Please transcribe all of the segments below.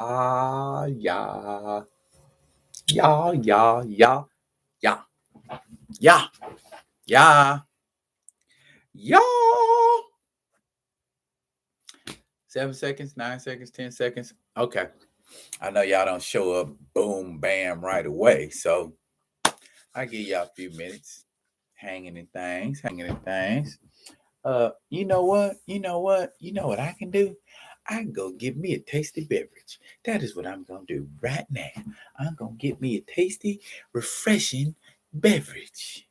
Yeah. Yeah, yeah, yeah, yeah, yeah, yeah, yeah. 7 seconds, 9 seconds, 10 seconds. Okay. I know y'all don't show up boom, bam right away. So I give y'all a few minutes. Hanging in things. You know what? You know what I can do? I can go get me a tasty beverage. That is what I'm gonna do right now. I'm gonna get me a tasty, refreshing beverage.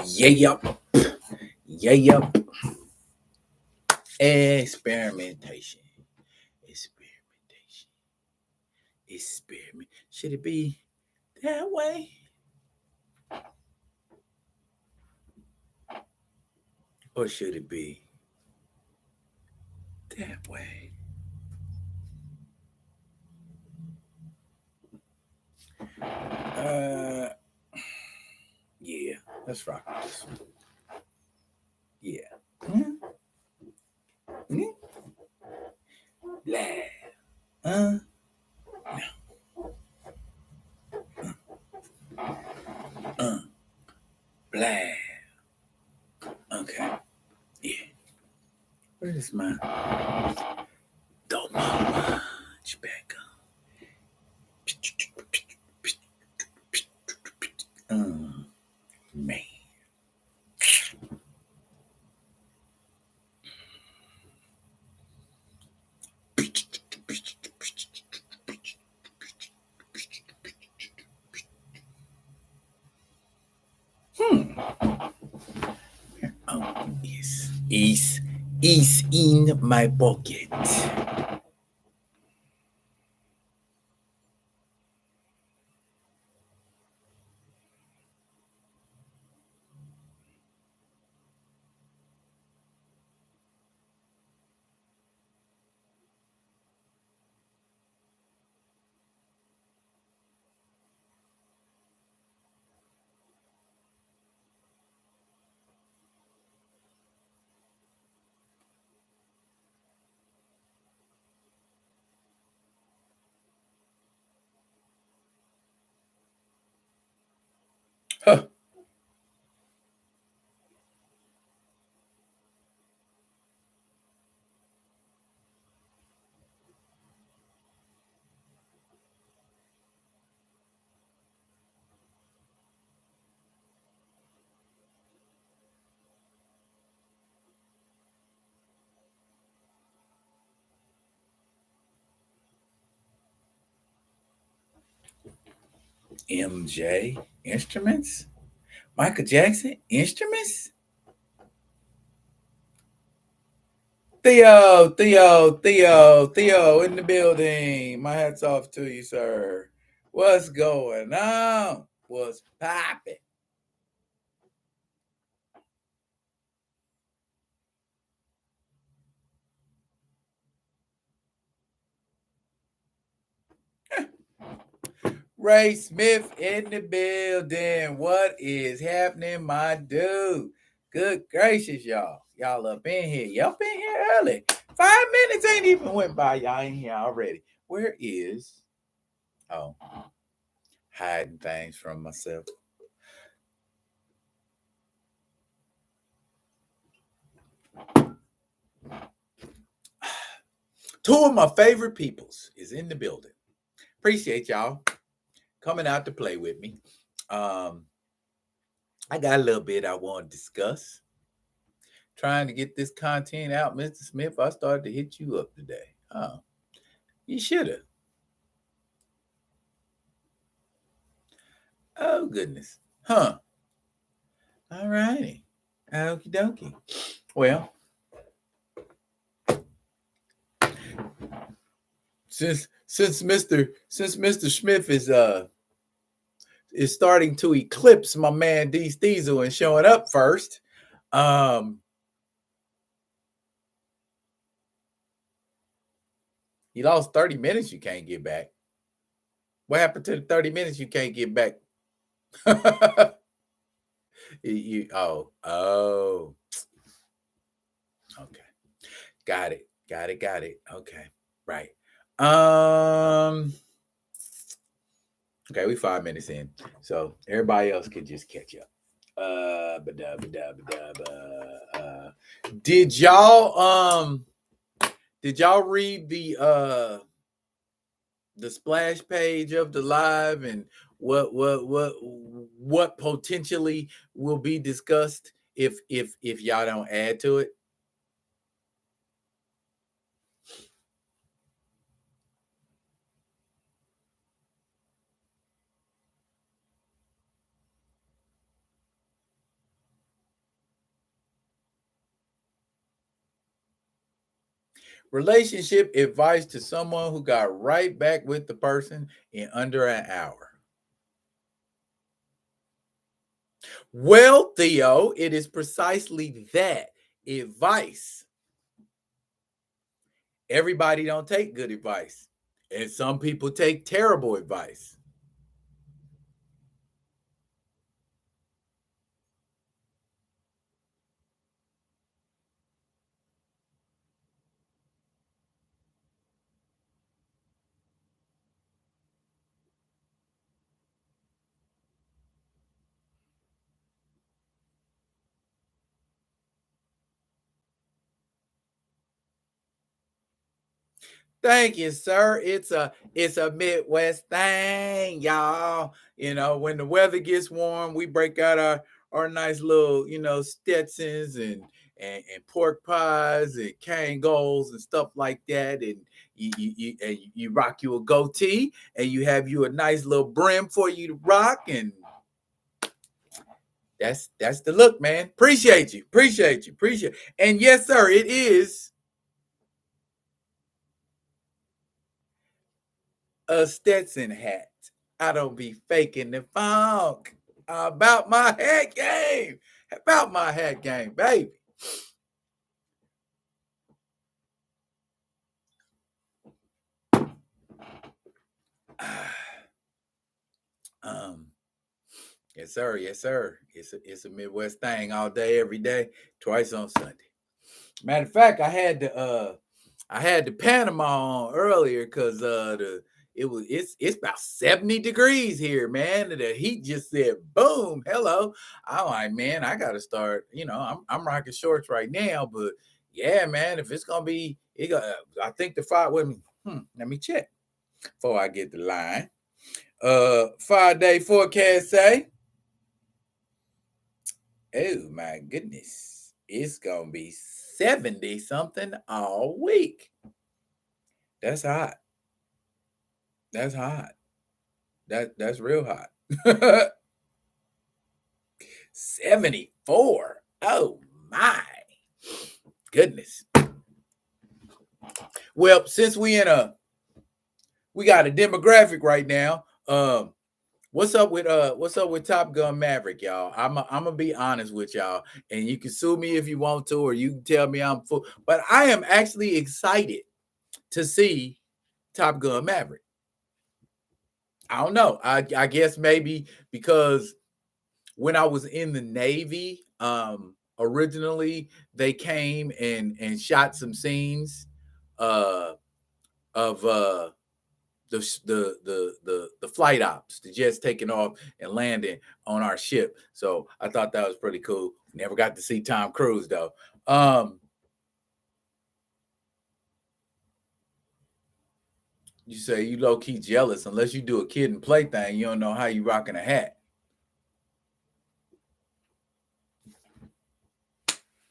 Yeah, yup. Yeah, yup. Experimentation. Experimentation. Experiment. Should it be that way? Or should it be that way? Yeah, let's rock with this one. Yeah. Mm-hmm. Blah. No. Blah. Okay. Yeah. Where is my don't much back on? Man. Oh, yes. Is in my pocket. Huh. MJ instruments? Michael Jackson instruments? Theo in the building. My hat's off to you, sir. What's going on? What's popping? Ray Smith in the building. What is happening, my dude? Good gracious, y'all. Y'all up in here. Y'all been here early. 5 minutes ain't even went by. Y'all in here already. Where is oh hiding things from myself? Two of my favorite peoples is in the building. Appreciate y'all coming out to play with me. Um, I got a little bit I want to discuss. Trying to get this content out, Mr. Smith. I started to hit you up today. Oh, you should have. Oh goodness. Huh. All righty. Okie dokie. Well, since Mr. Smith is starting to eclipse my man D Steezel and showing up first. You lost 30 minutes you can't get back. What happened to the 30 minutes you can't get back? Oh. Okay. Got it. Okay. Right. Okay, we 5 minutes in. So everybody else could just catch up. Did y'all read the splash page of the live and what potentially will be discussed if y'all don't add to it? Relationship advice to someone who got right back with the person in under an hour. Well, Theo, it is precisely that advice. Everybody don't take good advice, and some people take terrible advice. Thank you, sir. It's a Midwest thing, y'all. You know, when the weather gets warm, we break out our nice little, Stetsons and pork pies and Kangols and stuff like that. And you rock you a goatee and you have you a nice little brim for you to rock. And that's the look, man. Appreciate you. And yes, sir, it is a Stetson hat. I don't be faking the funk. About my hat game. Baby. Yes, sir. It's a Midwest thing all day, every day, twice on Sunday. Matter of fact, I had the Panama on earlier because it's about 70 degrees here, man. And the heat just said, boom, hello. I'm like, man, I gotta start, I'm rocking shorts right now, but yeah, man, if it's gonna be I think the let me check before I get the line. 5-day forecast say, oh my goodness, it's gonna be 70 something all week. That's hot. That's real hot. 74. Oh my goodness. Well, since we got a demographic right now. What's up with Top Gun Maverick, y'all? I'm gonna be honest with y'all, and you can sue me if you want to, or you can tell me I'm full. But I am actually excited to see Top Gun Maverick. I don't know. I guess maybe because when I was in the Navy, originally they came and shot some scenes of the flight ops, the jets taking off and landing on our ship. So I thought that was pretty cool. Never got to see Tom Cruise though. You say you low key jealous unless you do a kid and play thing. You don't know how you rocking a hat.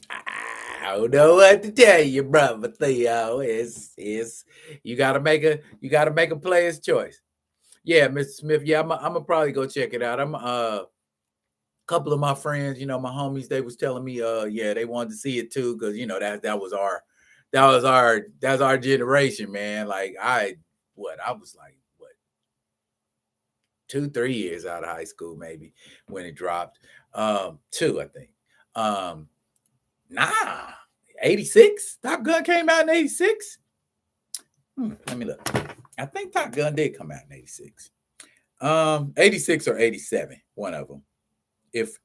I don't know what to tell you, brother Theo. It's you gotta make a player's choice. Yeah, Mr. Smith. Yeah, I'm gonna probably go check it out. I'm a couple of my friends, my homies, they was telling me, yeah, they wanted to see it too, because that was our generation, man. Like I was like, 2-3 years out of high school, maybe, when it dropped. 2, I think. Nah, 86. Top Gun came out in 86. Let me look. I think Top Gun did come out in 86. 86 or 87, one of them. If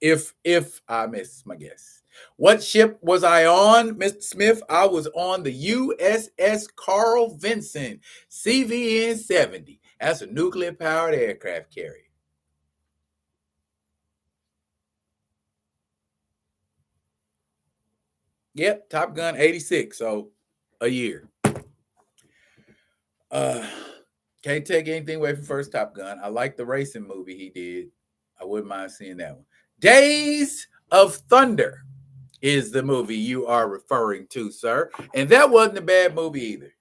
I miss my guess. What ship was I on, Mr. Smith? I was on the USS Carl Vinson, CVN 70. That's a nuclear-powered aircraft carrier. Yep, Top Gun 86, so a year. Can't take anything away from first Top Gun. I like the racing movie he did. I wouldn't mind seeing that one. Days of Thunder is the movie you are referring to, sir. And that wasn't a bad movie either.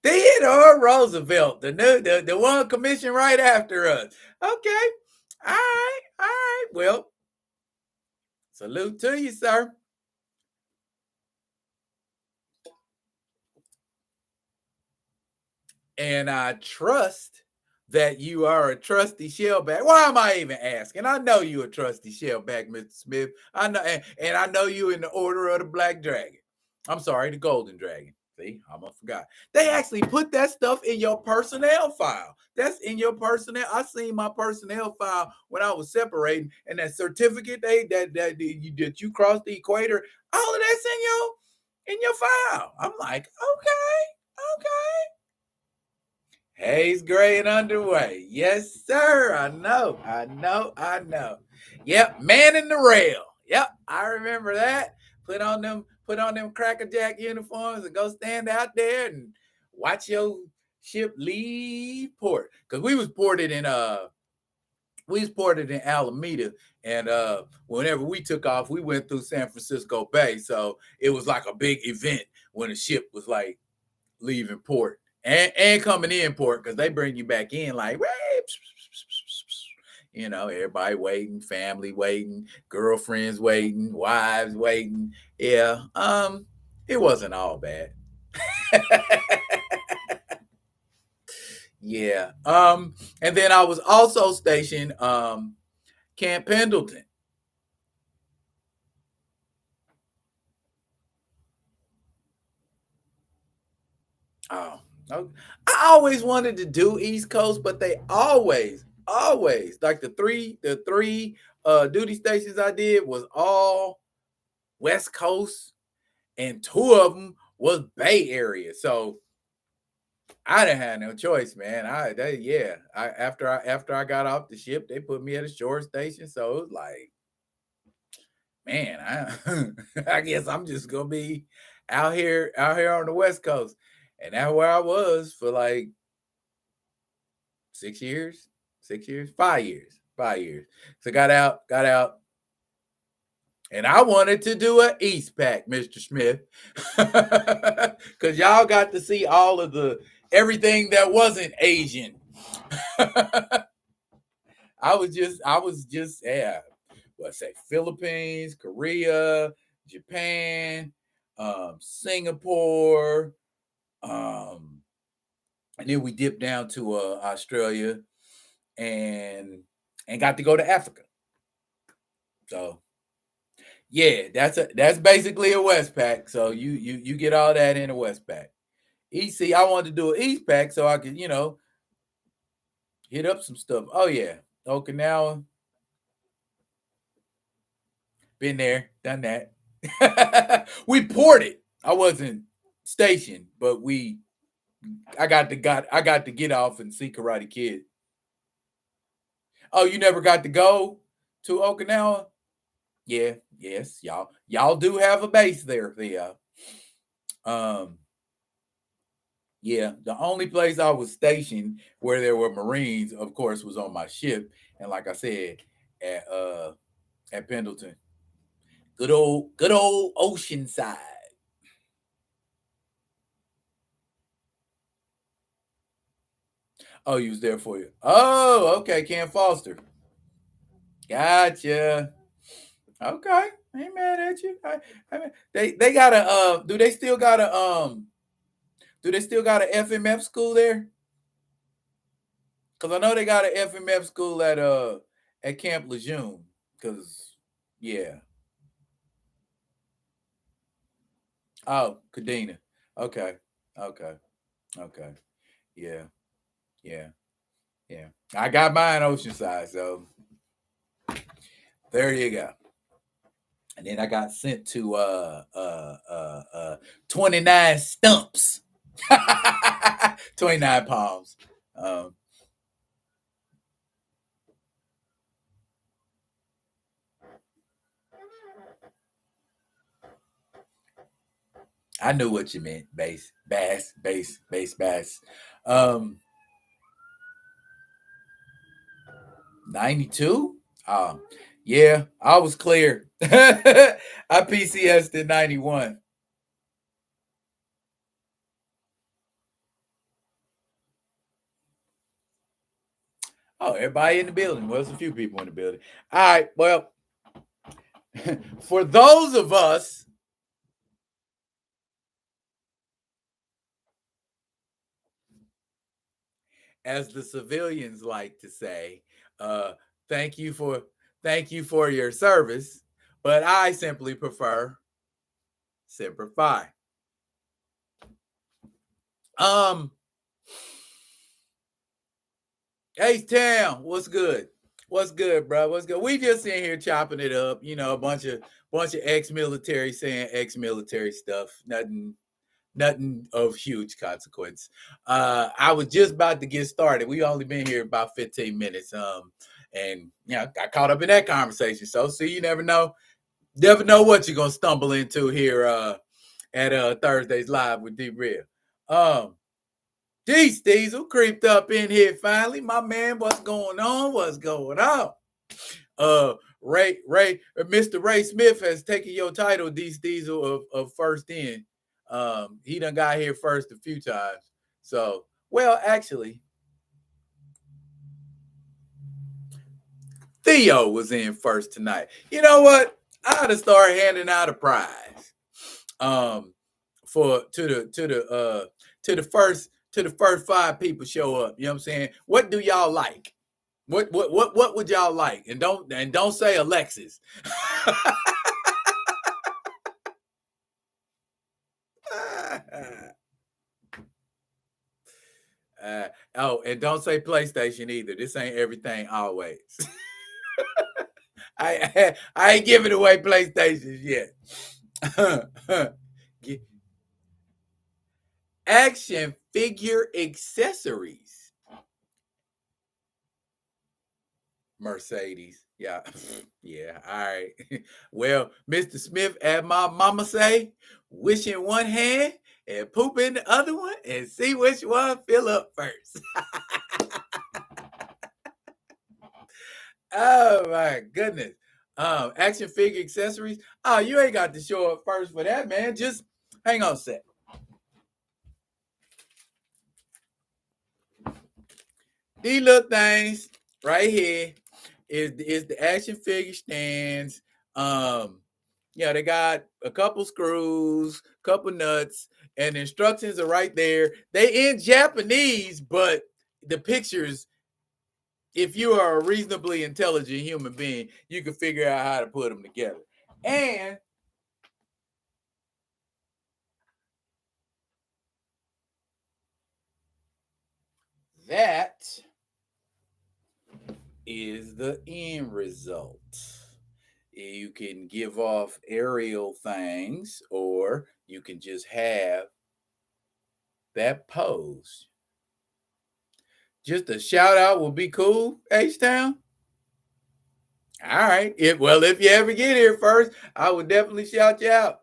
Theodore Roosevelt, the one commissioned right after us. Okay. All right. Well, salute to you, sir. And I trust that you are a trusty shellback. Why am I even asking? I know you a trusty shellback, Mr. Smith. I know, and I know you in the Order of the Black Dragon. I'm sorry, the Golden Dragon. See, I almost forgot. They actually put that stuff in your personnel file. That's in your personnel. I seen my personnel file when I was separating, and that certificate that you crossed the equator. All of that's in your file. I'm like, okay. Hayes Gray and underway. Yes, sir. I know. Yep, man in the rail. Yep, I remember that. Put on them Cracker Jack uniforms and go stand out there and watch your ship leave port. Because we was ported in Alameda, and whenever we took off, we went through San Francisco Bay. So it was like a big event when the ship was like leaving port. And coming in port, because they bring you back in like, everybody waiting, family waiting, girlfriends waiting, wives waiting. Yeah, it wasn't all bad. Yeah. And then I was also stationed Camp Pendleton. Oh, I always wanted to do East Coast, but they always like the three duty stations I did was all West Coast, and 2 of them was Bay Area. So I didn't have no choice, man. After I got off the ship, they put me at a shore station. So it was like, man, I guess I'm just gonna be out here on the West Coast. And that's where I was for like 5 years. So got out. And I wanted to do an East Pack, Mr. Smith. Because y'all got to see all of everything that wasn't Asian. I was just Philippines, Korea, Japan, Singapore, and then we dipped down to Australia and got to go to Africa. So yeah, that's basically a West Pack. So you get all that in a West Pack. EC, I wanted to do an East Pack so I could, hit up some stuff. Oh yeah, Okinawa. Been there, done that. We ported. I wasn't stationed, but I got to get off and see Karate Kid. Oh, you never got to go to Okinawa? Yeah, yes, y'all do have a base there, Theo. Yeah, the only place I was stationed where there were Marines, of course, was on my ship, and like I said, at Pendleton, good old Oceanside. Oh, you was there for you. Oh, okay, Ken Foster. Gotcha. Okay, ain't mad at you. I mean, they got a. Do they still got a Do they still got an FMF school there? Because I know they got an FMF school at Camp Lejeune. Because yeah. Oh, Kadena. Okay. Okay. Okay. Yeah. Yeah. Yeah. I got mine Oceanside, so there you go. And then I got sent to 29 stumps. 29 palms. I knew what you meant. Bass. 92? Yeah, I was clear. I PCS'd in 91. Oh, everybody in the building. Well, there's a few people in the building. All right, well, for those of us as the civilians like to say, thank you for your service, but I simply prefer Semper Fi. H-Town, what's good? What's good, bro? What's good? We just in here chopping it up, you know, a bunch of ex-military saying ex-military stuff. Nothing of huge consequence. I was just about to get started. We only been here about 15 minutes. And you know, got caught up in that conversation. So see, you never know what you're gonna stumble into here at Thursdays Live with D Real. Geez, Diesel creeped up in here finally. My man, what's going on? What's going on? Mr. Ray Smith has taken your title, Diesel of First In. He done got here first a few times. So, well, actually, Theo was in first tonight. You know what? I ought to start handing out a prize. For to the first 5 people show up. You know what I'm saying? What do y'all like? What would y'all like? And don't say Alexis. And don't say PlayStation either. This ain't everything always. I ain't giving away PlayStations yet. Action figure accessories. Mercedes. Yeah. Yeah. All right. Well, Mr. Smith, as my mama say, wish in one hand and poop in the other one and see which one fill up first. Oh my goodness. Action figure accessories. Oh, you ain't got to show up first for that, man. Just hang on a sec. These little things right here is the action figure stands. Yeah, they got a couple screws, couple nuts, and the instructions are right there. They in Japanese, but the pictures, if you are a reasonably intelligent human being, you can figure out how to put them together. And that is the end result. You can give off aerial things, or you can just have that pose. Just a shout out will be cool, H-Town. All right. If you ever get here first, I would definitely shout you out.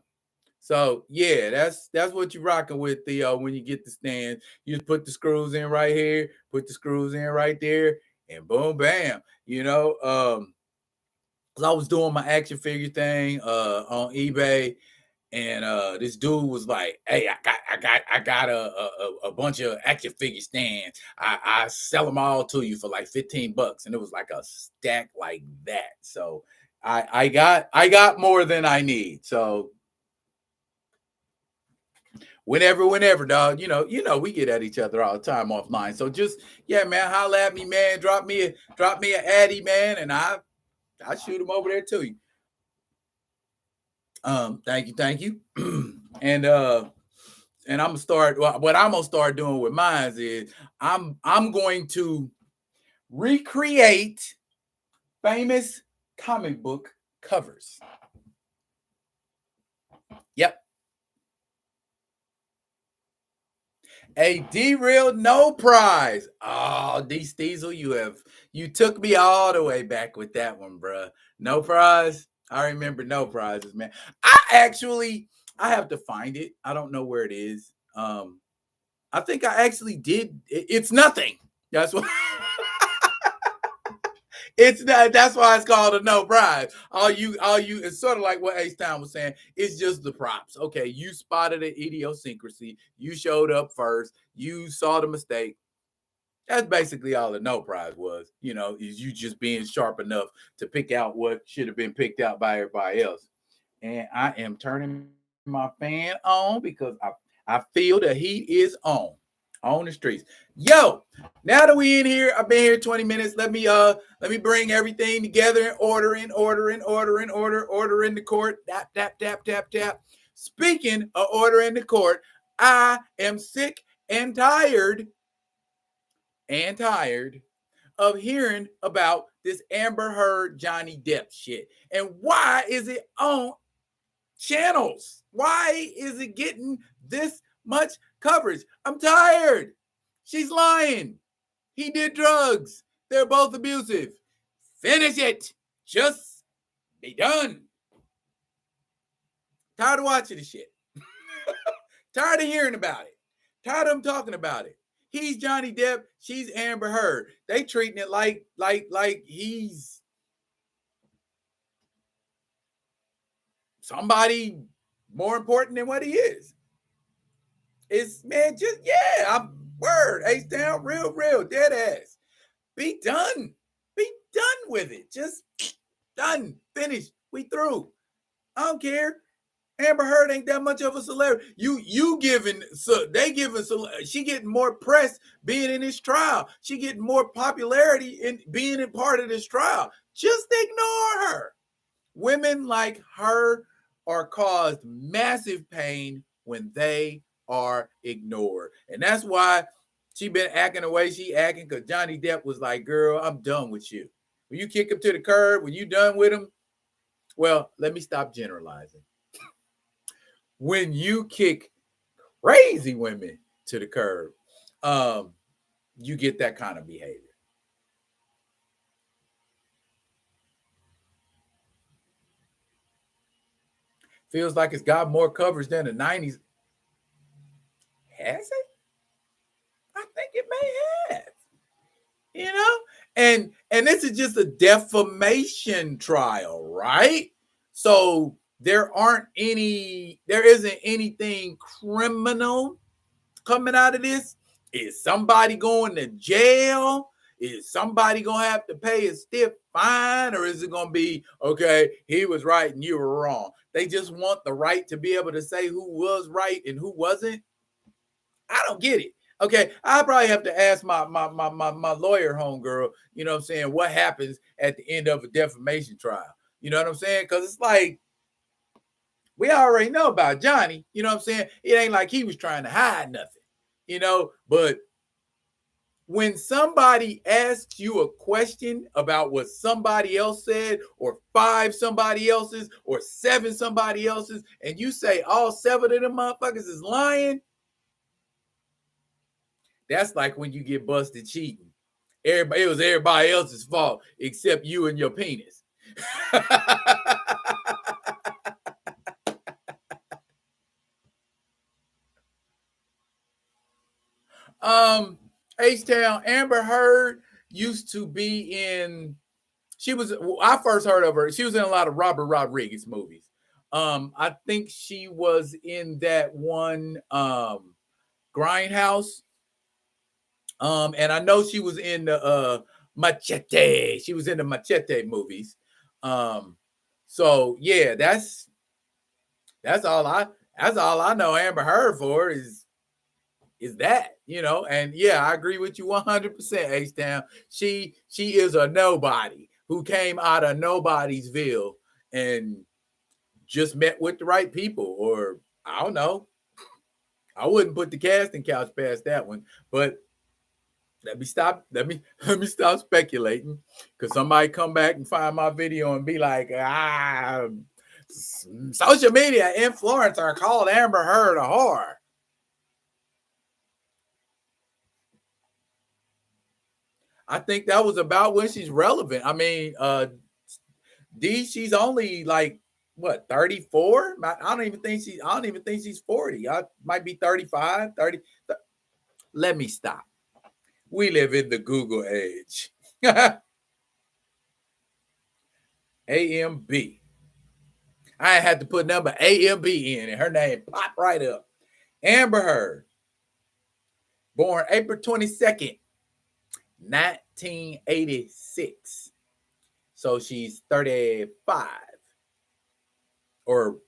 So yeah, that's what you're rocking with, Theo. When you get the stands, you just put the screws in right here, put the screws in right there, and boom, bam. You know, cause I was doing my action figure thing on eBay, and this dude was like, "Hey, I got a bunch of action figure stands. I sell them all to you for like $15," and it was like a stack like that. So I got more than I need. So Whenever, dog. We get at each other all the time offline. So just, yeah, man, holla at me, man. Drop me a addy, man, and I shoot him over there to you. Thank you. and I'm gonna start. What I'm gonna start doing with mine is I'm going to recreate famous comic book covers. Yep. A derailed no prize. Oh, D Steezel, you took me all the way back with that one, bruh. No prize. I remember no prizes, man. I have to find it. I don't know where it is. I think I actually did. It's nothing. That's what. It's not. That's why it's called a no prize. All you. It's sort of like what Ace Town was saying. It's just the props. Okay, you spotted an idiosyncrasy. You showed up first. You saw the mistake. That's basically all the no prize was. Is you just being sharp enough to pick out what should have been picked out by everybody else. And I am turning my fan on because I feel the heat is on the streets. Yo, now that we in here, I've been here 20 minutes. Let me bring everything together and order in the court. Tap. Speaking of order in the court, I am sick and tired of hearing about this Amber Heard Johnny Depp shit. And why is it on channels? Why is it getting this much coverage? I'm tired. She's lying. He did drugs. They're both abusive. Finish it. Just be done. Tired of watching the shit. Tired of hearing about it. Tired of them talking about it. He's Johnny Depp. She's Amber Heard. They treating it like he's somebody more important than what he is. It's, man, just, yeah, I'm word. Ace down, real, dead ass. Be done. Be done with it. Just done. Finished. We through. I don't care. Amber Heard ain't that much of a celebrity. You giving, so they giving, she getting more press being in this trial. She getting more popularity in being a part of this trial. Just ignore her. Women like her are caused massive pain when they are ignored. And that's why she been acting the way she acting, because Johnny Depp was like, girl, I'm done with you. When you kick him to the curb, when you done with him, well, let me stop generalizing. When you kick crazy women to the curb, you get that kind of behavior. Feels like it's got more coverage than the 90s. Has it? I think it may have. And this is just a defamation trial, right? So there isn't anything criminal coming out of this. Is somebody going to jail? Is somebody going to have to pay a stiff fine? Or is it going to be, okay, he was right and you were wrong? They just want the right to be able to say who was right and who wasn't. I don't get it. Okay, I probably have to ask my lawyer homegirl, you know what I'm saying, what happens at the end of a defamation trial. You know what I'm saying? Because it's like, we already know about Johnny. You know what I'm saying? It ain't like he was trying to hide nothing, but when somebody asks you a question about what somebody else said, or 5 somebody else's, or 7 somebody else's, and you say all 7 of them motherfuckers is lying, that's like when you get busted cheating. It was everybody else's fault except you and your penis. H-Town, Amber Heard used to be in, I first heard of her, she was in a lot of Robert Rodriguez movies. I think she was in that one Grindhouse. And I know she was in the Machete. She was in the Machete movies. So yeah, that's all That's all I know Amber Heard for is that, and yeah, I agree with you 100%, H-Town. She is a nobody who came out of nobodiesville and just met with the right people, or I don't know. I wouldn't put the casting couch past that one, but let me stop speculating, because somebody come back and find my video and be like, social media influencer called Amber Heard a whore. I think that was about when she's relevant. I mean, D, she's only like what, 34? I don't even think she's 40. I might be 35, 30. Let me stop. We live in the Google age. AMB. I had to put number AMB in and her name popped right up. Amber Heard, born April 22nd, 1986. So she's 35. Or,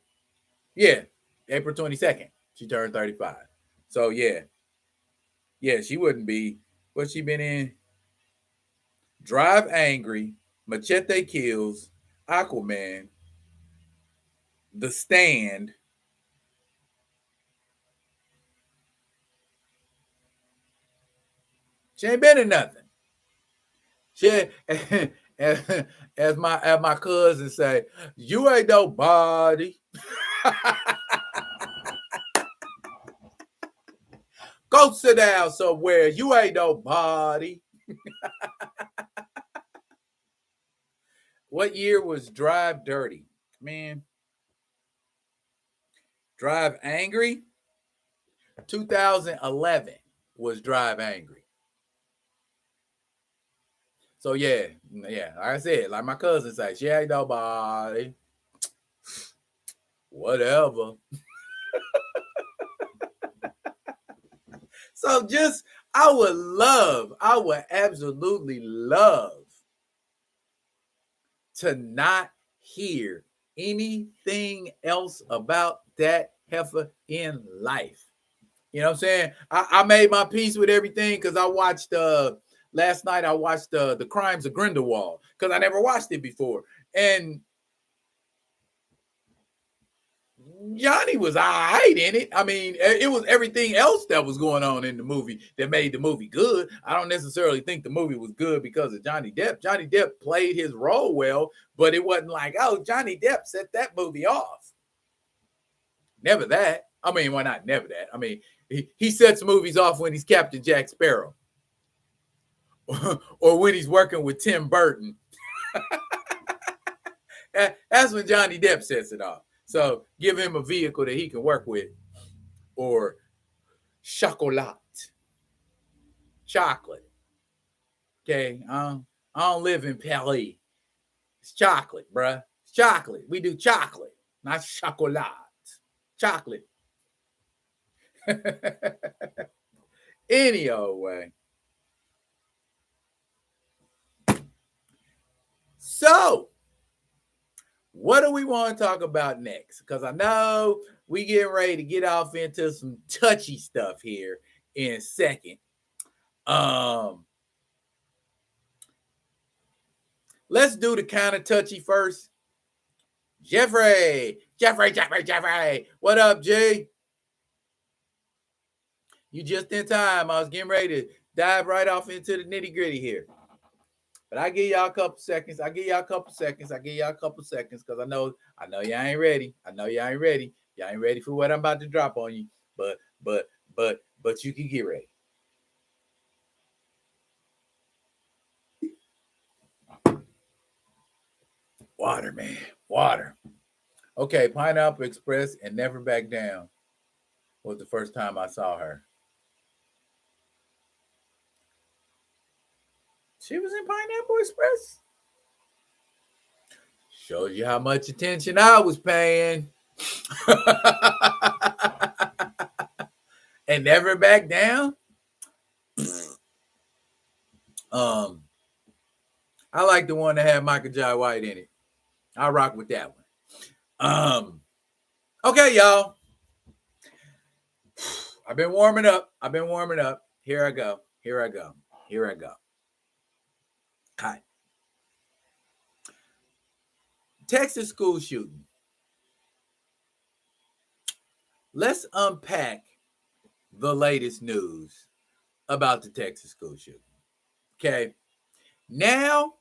yeah, April 22nd, she turned 35. So, yeah. Yeah, she wouldn't be. What's she been in? Drive Angry, Machete Kills, Aquaman, The Stand. She ain't been in nothing. She, as my cousin say, you ain't nobody. Go sit down somewhere. You ain't nobody. What year was Drive Dirty? Man. Drive Angry? 2011 was Drive Angry. So yeah, like I said, like my cousin say, she ain't nobody. Whatever. So just, I would absolutely love to not hear anything else about that heifer in life. You know what I'm saying? I made my peace with everything because I watched last night. I watched the Crimes of Grindelwald because I never watched it before, and Johnny was all right in it. I mean, it was everything else that was going on in the movie that made the movie good. I don't necessarily think the movie was good because of Johnny Depp. Johnny Depp played his role well, but it wasn't like, oh, Johnny Depp set that movie off. Never that. I mean, why not never that? I mean, he sets movies off when he's Captain Jack Sparrow or when he's working with Tim Burton. That's when Johnny Depp sets it off. So give him a vehicle that he can work with. Or chocolat. Chocolate. Okay. I don't live in Paris. It's chocolate, bruh. It's chocolate. We do chocolate, not chocolat. Chocolate. Any old way. So, what do we want to talk about next? Because I know we getting ready to get off into some touchy stuff here in a second. Let's do the kind of touchy first. Jeffrey. What up, G? You just in time. I was getting ready to dive right off into the nitty gritty here. But I give y'all a couple seconds. Because I know y'all ain't ready. Y'all ain't ready for what I'm about to drop on you. But you can get ready. Water, man. Water. Okay, Pineapple Express and Never Back Down was the first time I saw her. She was in Pineapple Express? Shows you how much attention I was paying. And Never Back Down? I like the one that had Michael Jai White in it. I rock with that one. Okay, y'all. I've been warming up. Here I go. Hi. Texas school shooting. Let's unpack the latest news about the Texas school shooting. Okay. Now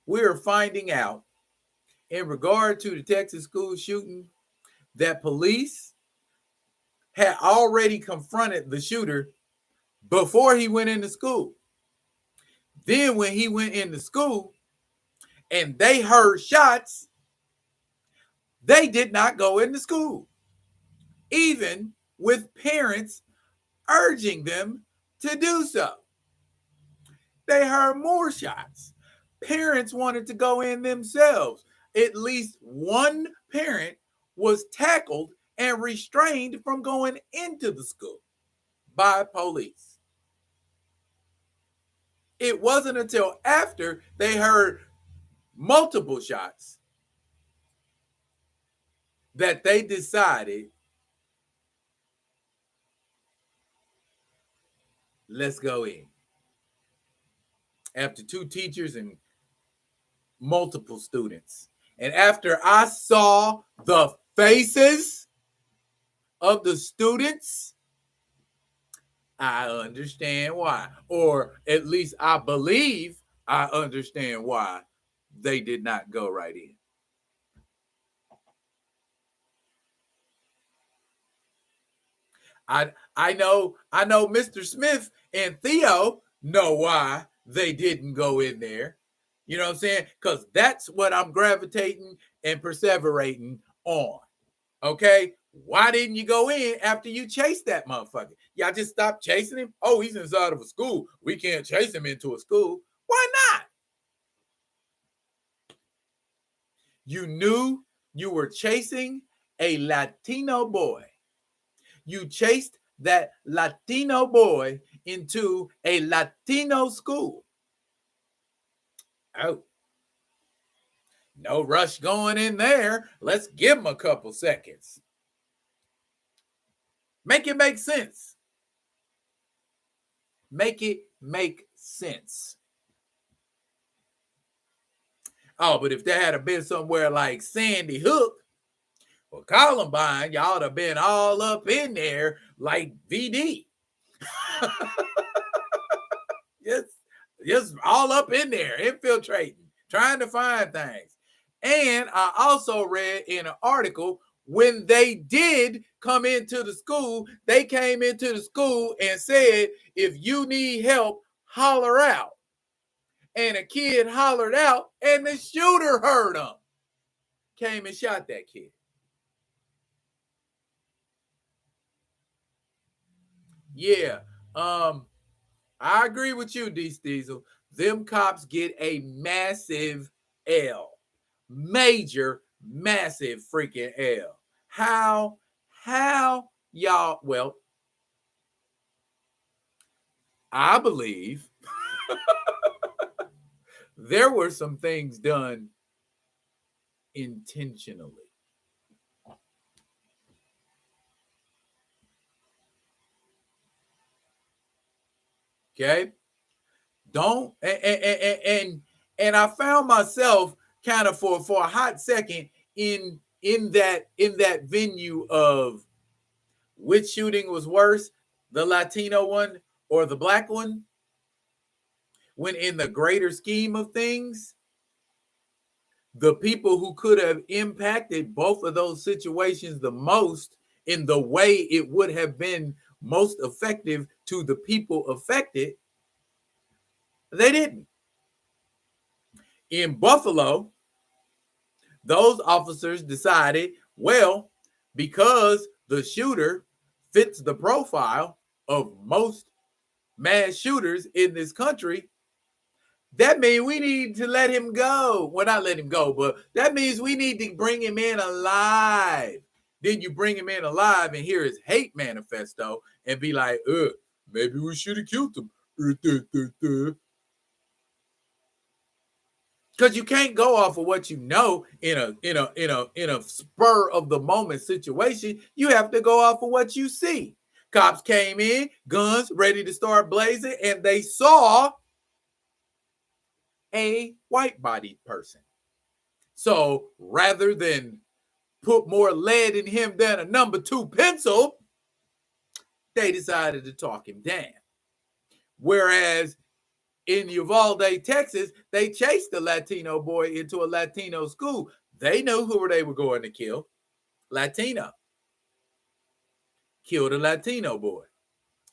we're finding out in regard to the Texas school shooting that police had already confronted the shooter before he went into school. Then when he went into school and they heard shots, they did not go into school, even with parents urging them to do so. They heard more shots. Parents wanted to go in themselves. At least one parent was tackled and restrained from going into the school by police. It wasn't until after they heard multiple shots that they decided, let's go in. After 2 teachers and multiple students. And after I saw the faces of the students, I understand why. Or at least I believe I understand why they did not go right in. I know Mr. Smith and Theo know why they didn't go in there. You know what I'm saying? Because that's what I'm gravitating and perseverating on. Okay? Why didn't you go in after you chased that motherfucker? Y'all just stopped chasing him? Oh, he's inside of a school. We can't chase him into a school. Why not? You knew you were chasing a Latino boy. You chased that Latino boy into a Latino school. Oh, no rush going in there. Let's give him a couple seconds. Make it make sense. Make it make sense. Oh, but if that had been somewhere like Sandy Hook or Columbine, y'all would have been all up in there like VD. Just all up in there, infiltrating, trying to find things. And I also read in an article, when they did come into the school, they came into the school and said, if you need help, holler out. And a kid hollered out, and the shooter heard him. Came and shot that kid. Yeah, I agree with you, D. Diesel. Them cops get a massive L. Major, massive freaking L. How y'all, well, I believe there were some things done intentionally. Okay? Don't and I found myself kind of for a hot second in that venue of which shooting was worse, the Latino one or the black one, when in the greater scheme of things, the people who could have impacted both of those situations the most in the way it would have been most effective to the people affected, they didn't. In Buffalo, those officers decided, well, because the shooter fits the profile of most mass shooters in this country, that means we need to let him go. Well, not let him go, but that means we need to bring him in alive. Then you bring him in alive and hear his hate manifesto and be like, maybe we should have killed him. Because you can't go off of what you know in a spur of the moment situation. You have to go off of what you see. Cops came in, guns ready to start blazing, and they saw a white-bodied person. So rather than put more lead in him than a number 2 pencil, they decided to talk him down. Whereas in Uvalde, Texas, they chased the Latino boy into a Latino school. They knew who they were going to kill. Latino. Killed a Latino boy.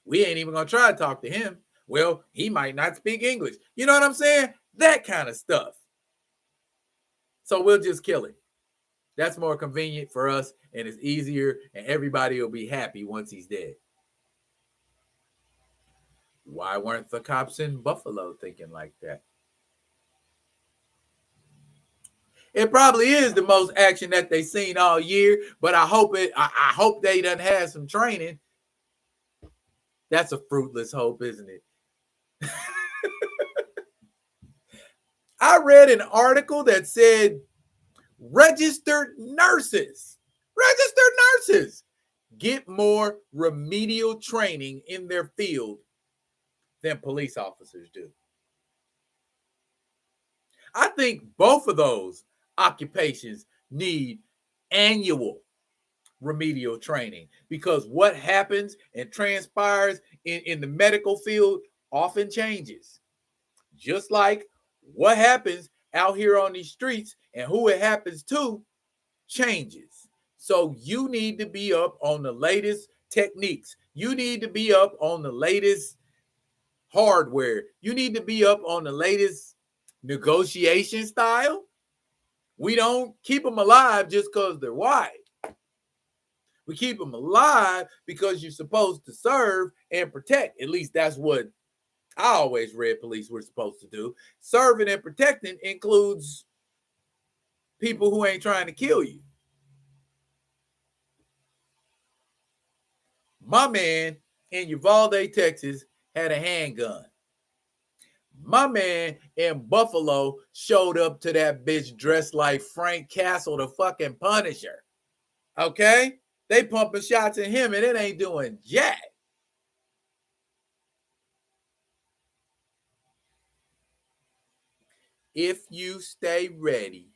We ain't even going to try to talk to him. Well, he might not speak English. You know what I'm saying? That kind of stuff. So we'll just kill him. That's more convenient for us, and it's easier, and everybody will be happy once he's dead. Why weren't the cops in Buffalo thinking like that? It probably is the most action that they've seen all year, but I hope they done have some training. That's a fruitless hope, isn't it? I read an article that said registered nurses get more remedial training in their field than police officers do. I think both of those occupations need annual remedial training, because what happens and transpires in the medical field often changes. Just like what happens out here on these streets and who it happens to changes. So you need to be up on the latest techniques. You need to be up on the latest hardware. You need to be up on the latest negotiation style. We don't keep them alive just because they're white. We keep them alive because you're supposed to serve and protect. At least that's what I always read police were supposed to do. Serving and protecting includes people who ain't trying to kill you. My man in Uvalde, Texas, had a handgun. My man in Buffalo showed up to that bitch dressed like Frank Castle, the fucking Punisher. Okay? They pumping shots at him and it ain't doing jack. If you stay ready,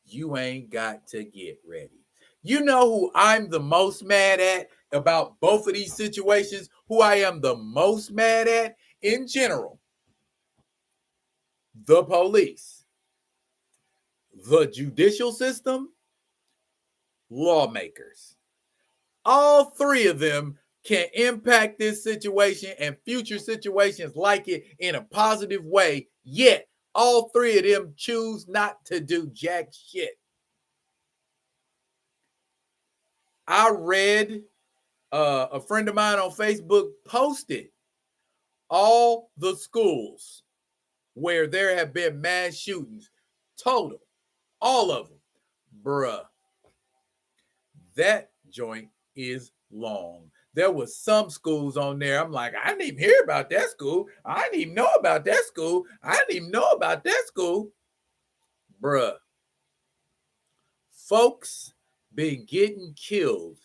you ain't got to get ready. You know who I'm the most mad at about both of these situations? Who I am the most mad at in general? The police, the judicial system, lawmakers. All three of them can impact this situation and future situations like it in a positive way, yet all three of them choose not to do jack shit. I read a friend of mine on Facebook posted all the schools where there have been mass shootings, total, all of them. Bruh, that joint is long. There was some schools on there. I'm like, I didn't even hear about that school. I didn't even know about that school. I didn't even know about that school. Bruh, folks been getting killed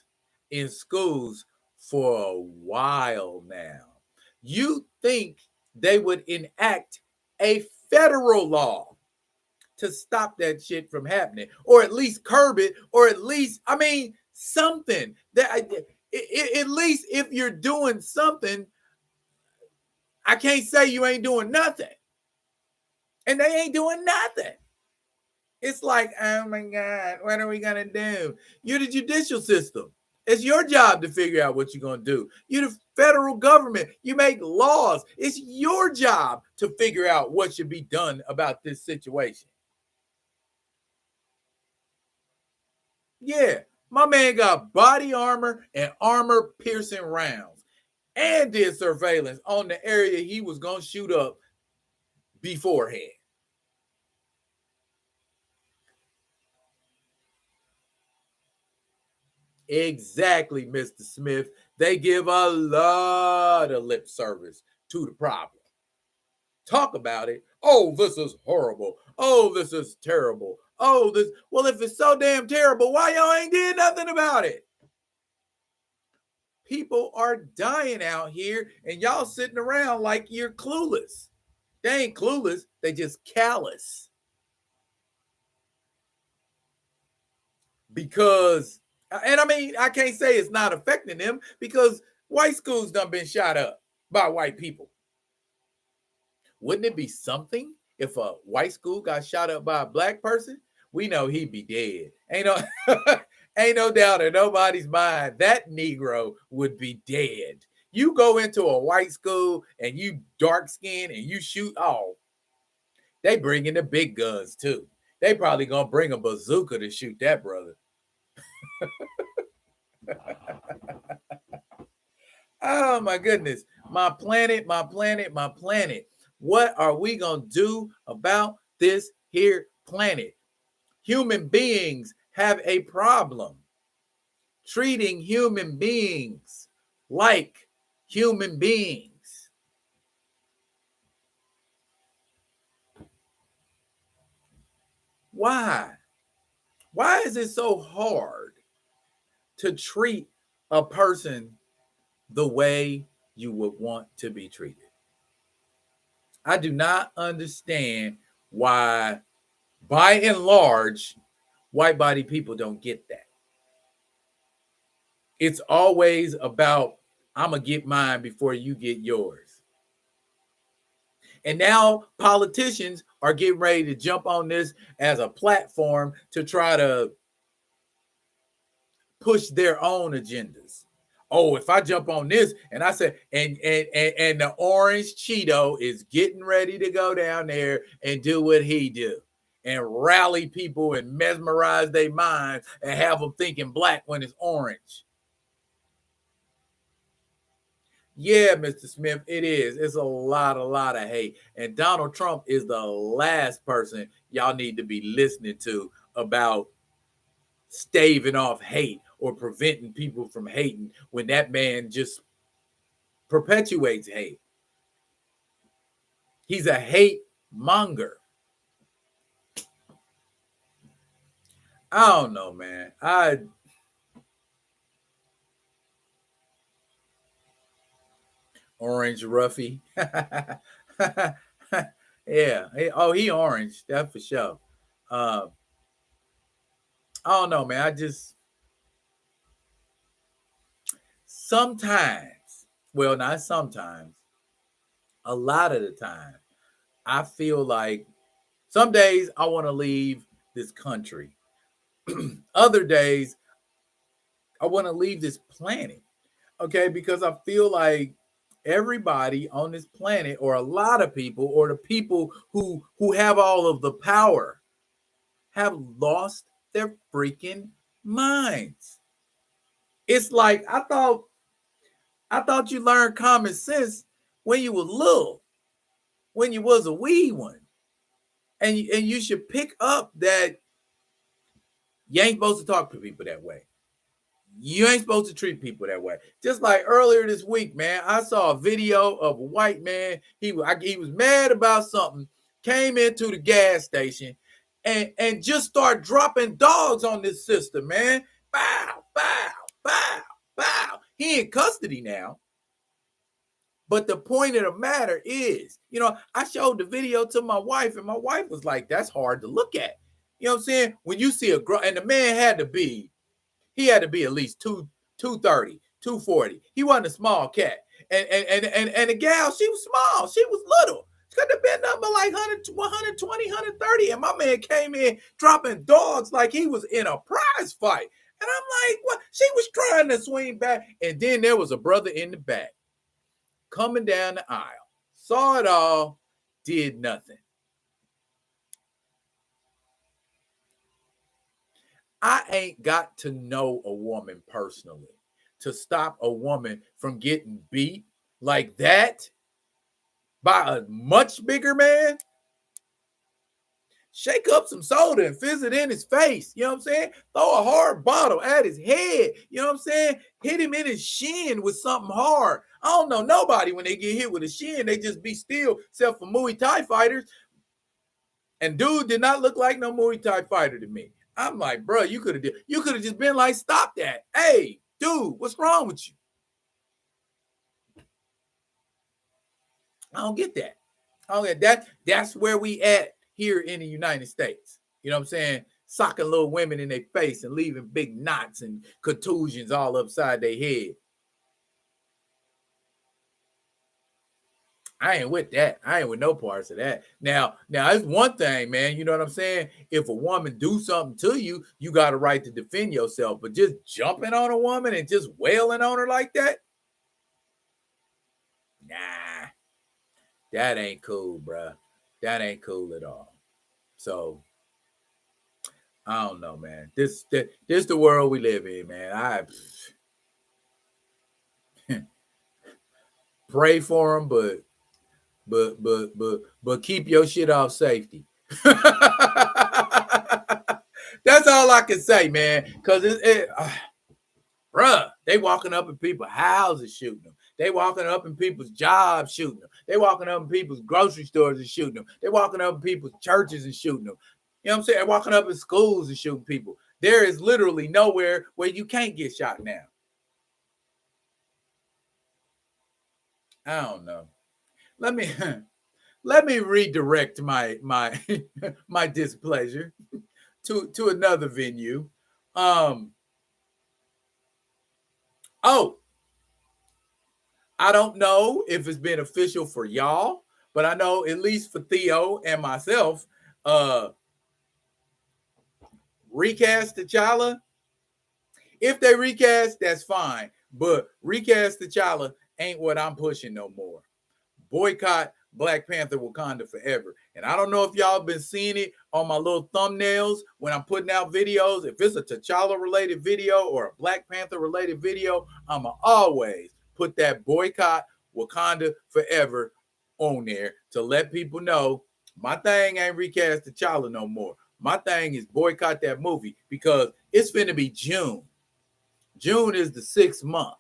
in schools for a while now. You think they would enact a federal law to stop that shit from happening, or at least curb it, or at least, I mean, something that at least if you're doing something, I can't say you ain't doing nothing. And they ain't doing nothing. It's like, oh my God, what are we going to do? You're the judicial system. It's your job to figure out what you're going to do. You're the federal government. You make laws. It's your job to figure out what should be done about this situation. Yeah, my man got body armor and armor-piercing rounds and did surveillance on the area he was going to shoot up beforehand. Exactly, Mr. Smith. They give a lot of lip service to the problem. Talk about it. Oh, this is horrible. Oh, this is terrible. Oh, this. Well, if it's so damn terrible, why y'all ain't did nothing about it? people are dying out here, and y'all sitting around like you're clueless. They ain't clueless, they just callous. Because, and I mean, I can't say it's not affecting them, because white schools done been shot up by white people. Wouldn't it be something if a white school got shot up by a black person? We know he'd be dead. Ain't no doubt in nobody's mind that Negro would be dead. You go into a white school and you dark skinned and you shoot, oh, they bring in the big guns too. They probably gonna bring a bazooka to shoot that brother. Oh my goodness. My planet, my planet, my planet. What are we gonna do about this here planet? Human beings have a problem treating human beings like human beings. Why? Why is it so hard to treat a person the way you would want to be treated? I do not understand why, by and large, white body people don't get that. It's always about, I'm going to get mine before you get yours. And now politicians are getting ready to jump on this as a platform to try to push their own agendas. Oh, if I jump on this and I say, and the orange Cheeto is getting ready to go down there and do what he do and rally people and mesmerize their minds and have them thinking black when it's orange. Yeah, Mr. Smith, it is. It's a lot of hate. And Donald Trump is the last person y'all need to be listening to about staving off hate or preventing people from hating, when that man just perpetuates hate. He's a hate monger. I don't know, man. Orange Ruffy. Yeah. Oh, he orange. That's for sure. I don't know, man. I just sometimes, well, not sometimes, a lot of the time, I feel like some days I want to leave this country. Other days, I want to leave this planet. Okay, because I feel like everybody on this planet, or a lot of people, or the people who have all of the power, have lost their freaking minds. It's like I thought you learned common sense when you were little, when you was a wee one. And you should pick up that you ain't supposed to talk to people that way. You ain't supposed to treat people that way. Just like earlier this week, man, I saw a video of a white man. He was mad about something, came into the gas station and just start dropping dogs on this sister, man. Bow, bow, bow, bow. He in custody now. But the point of the matter is, I showed the video to my wife, and my wife was like, that's hard to look at. You know what I'm saying? When you see a girl, and the man had to be at least 230, 240. He wasn't a small cat. And the gal, she was small. She was little. She could have been number like 120, 130. And my man came in dropping dogs like he was in a prize fight. And I'm like, what? She was trying to swing back. And then there was a brother in the back coming down the aisle, saw it all, did nothing. I ain't got to know a woman personally to stop a woman from getting beat like that by a much bigger man. Shake up some soda and fizz it in his face. You know what I'm saying? Throw a hard bottle at his head. You know what I'm saying? Hit him in his shin with something hard. I don't know nobody when they get hit with a shin, they just be still, except for Muay Thai fighters. And dude did not look like no Muay Thai fighter to me. I'm like, bro, you could have just been like, stop that. Hey, dude, what's wrong with you? I don't get that. I don't get that. That's where we at here in the United States. You know what I'm saying? Socking little women in their face and leaving big knots and contusions all upside their head. I ain't with that. I ain't with no parts of that. Now, it's one thing, man. You know what I'm saying? If a woman do something to you, you got a right to defend yourself. But just jumping on a woman and just wailing on her like that, nah, that ain't cool, bruh. That ain't cool at all. So I don't know, man. This the world we live in, man. I pray for them, but keep your shit off safety. That's all I can say, man. Cause bruh, they walking up in people's houses shooting them. They walking up in people's jobs shooting them. They walking up in people's grocery stores and shooting them. They walking up in people's churches and shooting them. You know what I'm saying? They're walking up in schools and shooting people. There is literally nowhere where you can't get shot now. I don't know. Let me redirect my my displeasure to another venue. Oh, I don't know if it's been official for y'all, but I know at least for Theo and myself, Recasttchalla. If they recast, that's fine. But Recasttchalla ain't what I'm pushing no more. Boycott Black Panther Wakanda Forever. And I don't know if y'all been seeing it on my little thumbnails when I'm putting out videos. If it's a T'Challa related video or a Black Panther related video, I'ma always put that Boycott Wakanda Forever on there to let people know my thing ain't Recasttchalla no more. My thing is boycott that movie because it's finna be June. June is the 6th month.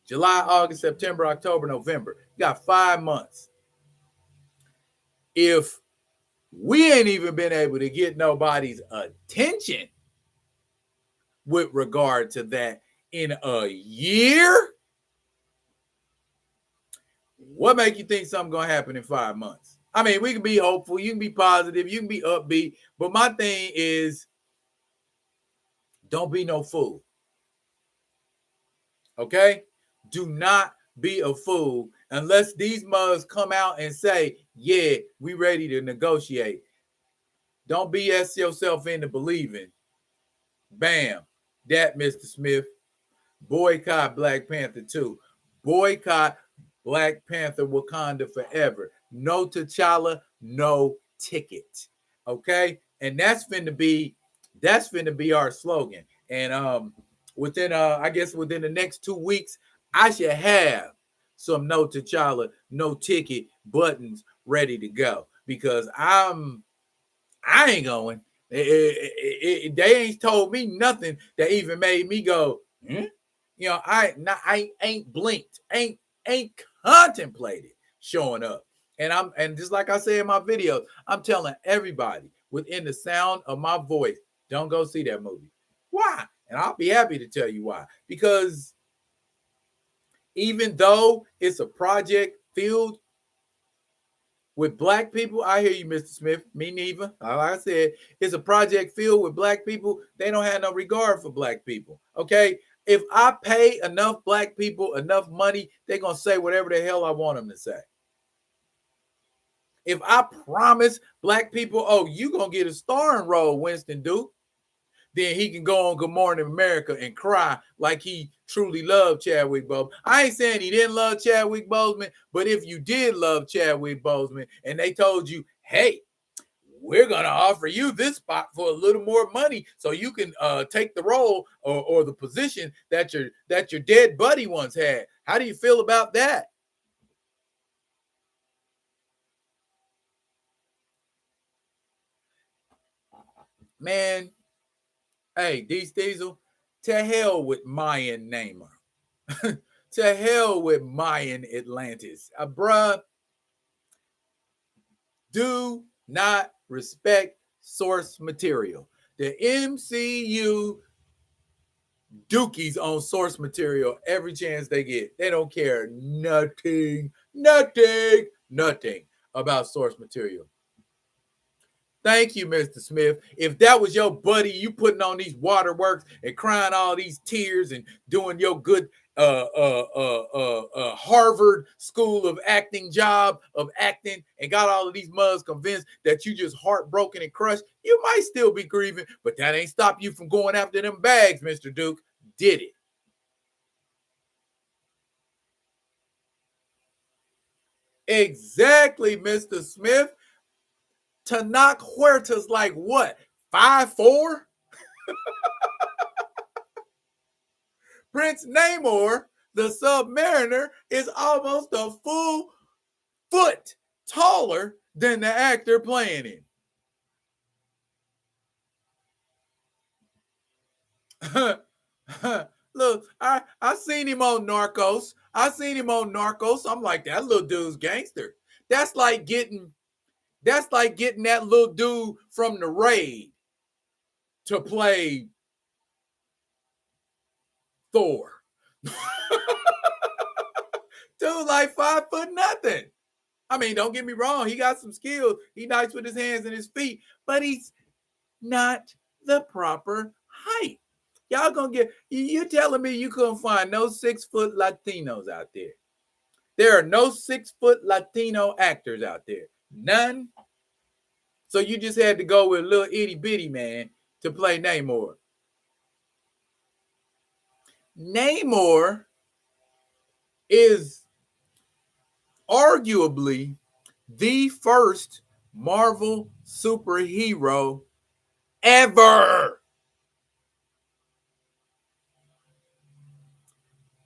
July, August, September, October, November. You got 5 months. If we ain't even been able to get nobody's attention with regard to that in a year, what make you think something gonna happen in 5 months? I mean, we can be hopeful, you can be positive, you can be upbeat, but my thing is don't be no fool. Okay? Do not be a fool unless these mugs come out and say, yeah, we ready to negotiate. Don't BS yourself into believing. Bam. That, Mr. Smith. Boycott Black Panther 2. Boycott Black Panther Wakanda Forever. No T'Challa, no ticket. Okay? And that's finna be our slogan. And within within the next 2 weeks, I should have some no T'Challa, no ticket buttons ready to go because I ain't going. They ain't told me nothing that even made me go, You know, I ain't blinked, ain't contemplated showing up. And just like I say in my video, I'm telling everybody within the sound of my voice, don't go see that movie. Why? And I'll be happy to tell you why. Because even though it's a project filled with Black people, I hear you, Mr. Smith. Me neither. Like I said, it's a project filled with Black people. They don't have no regard for Black people. Okay? If I pay enough Black people enough money, they're going to say whatever the hell I want them to say. If I promise Black people, oh, you going to get a starring role, Winston Duke, then he can go on Good Morning America and cry like he truly loved Chadwick Boseman. I ain't saying he didn't love Chadwick Boseman, but if you did love Chadwick Boseman and they told you, hey, we're going to offer you this spot for a little more money so you can take the role or the position that your dead buddy once had. How do you feel about that? Man, hey, Diesel, to hell with Mayan Namer. To hell with Mayan Atlantis. Bruh, do not respect source material. The MCU dookies on source material every chance they get. They don't care nothing. nothing about source material. Thank you, Mr. Smith. If that was your buddy, you putting on these waterworks and crying all these tears and doing your good Harvard School of Acting job of acting and got all of these mugs convinced that you just heartbroken and crushed, you might still be grieving, but that ain't stop you from going after them bags, Mr. Duke. Did it? Exactly, Mr. Smith. Tanakh Huerta's like what? 5'4"? Prince Namor, the Submariner, is almost a full foot taller than the actor playing him. Look, I seen him on Narcos. I'm like, that little dude's gangster. That's like getting that little dude from the Raid to play Thor. Dude, like 5 foot nothing. I mean, don't get me wrong. He got some skills. He nice with his hands and his feet, but he's not the proper height. Y'all gonna get, you telling me you couldn't find no 6 foot Latinos out there? There are no 6 foot Latino actors out there. None. So you just had to go with a little itty bitty man to play Namor. Namor is arguably the first Marvel superhero ever.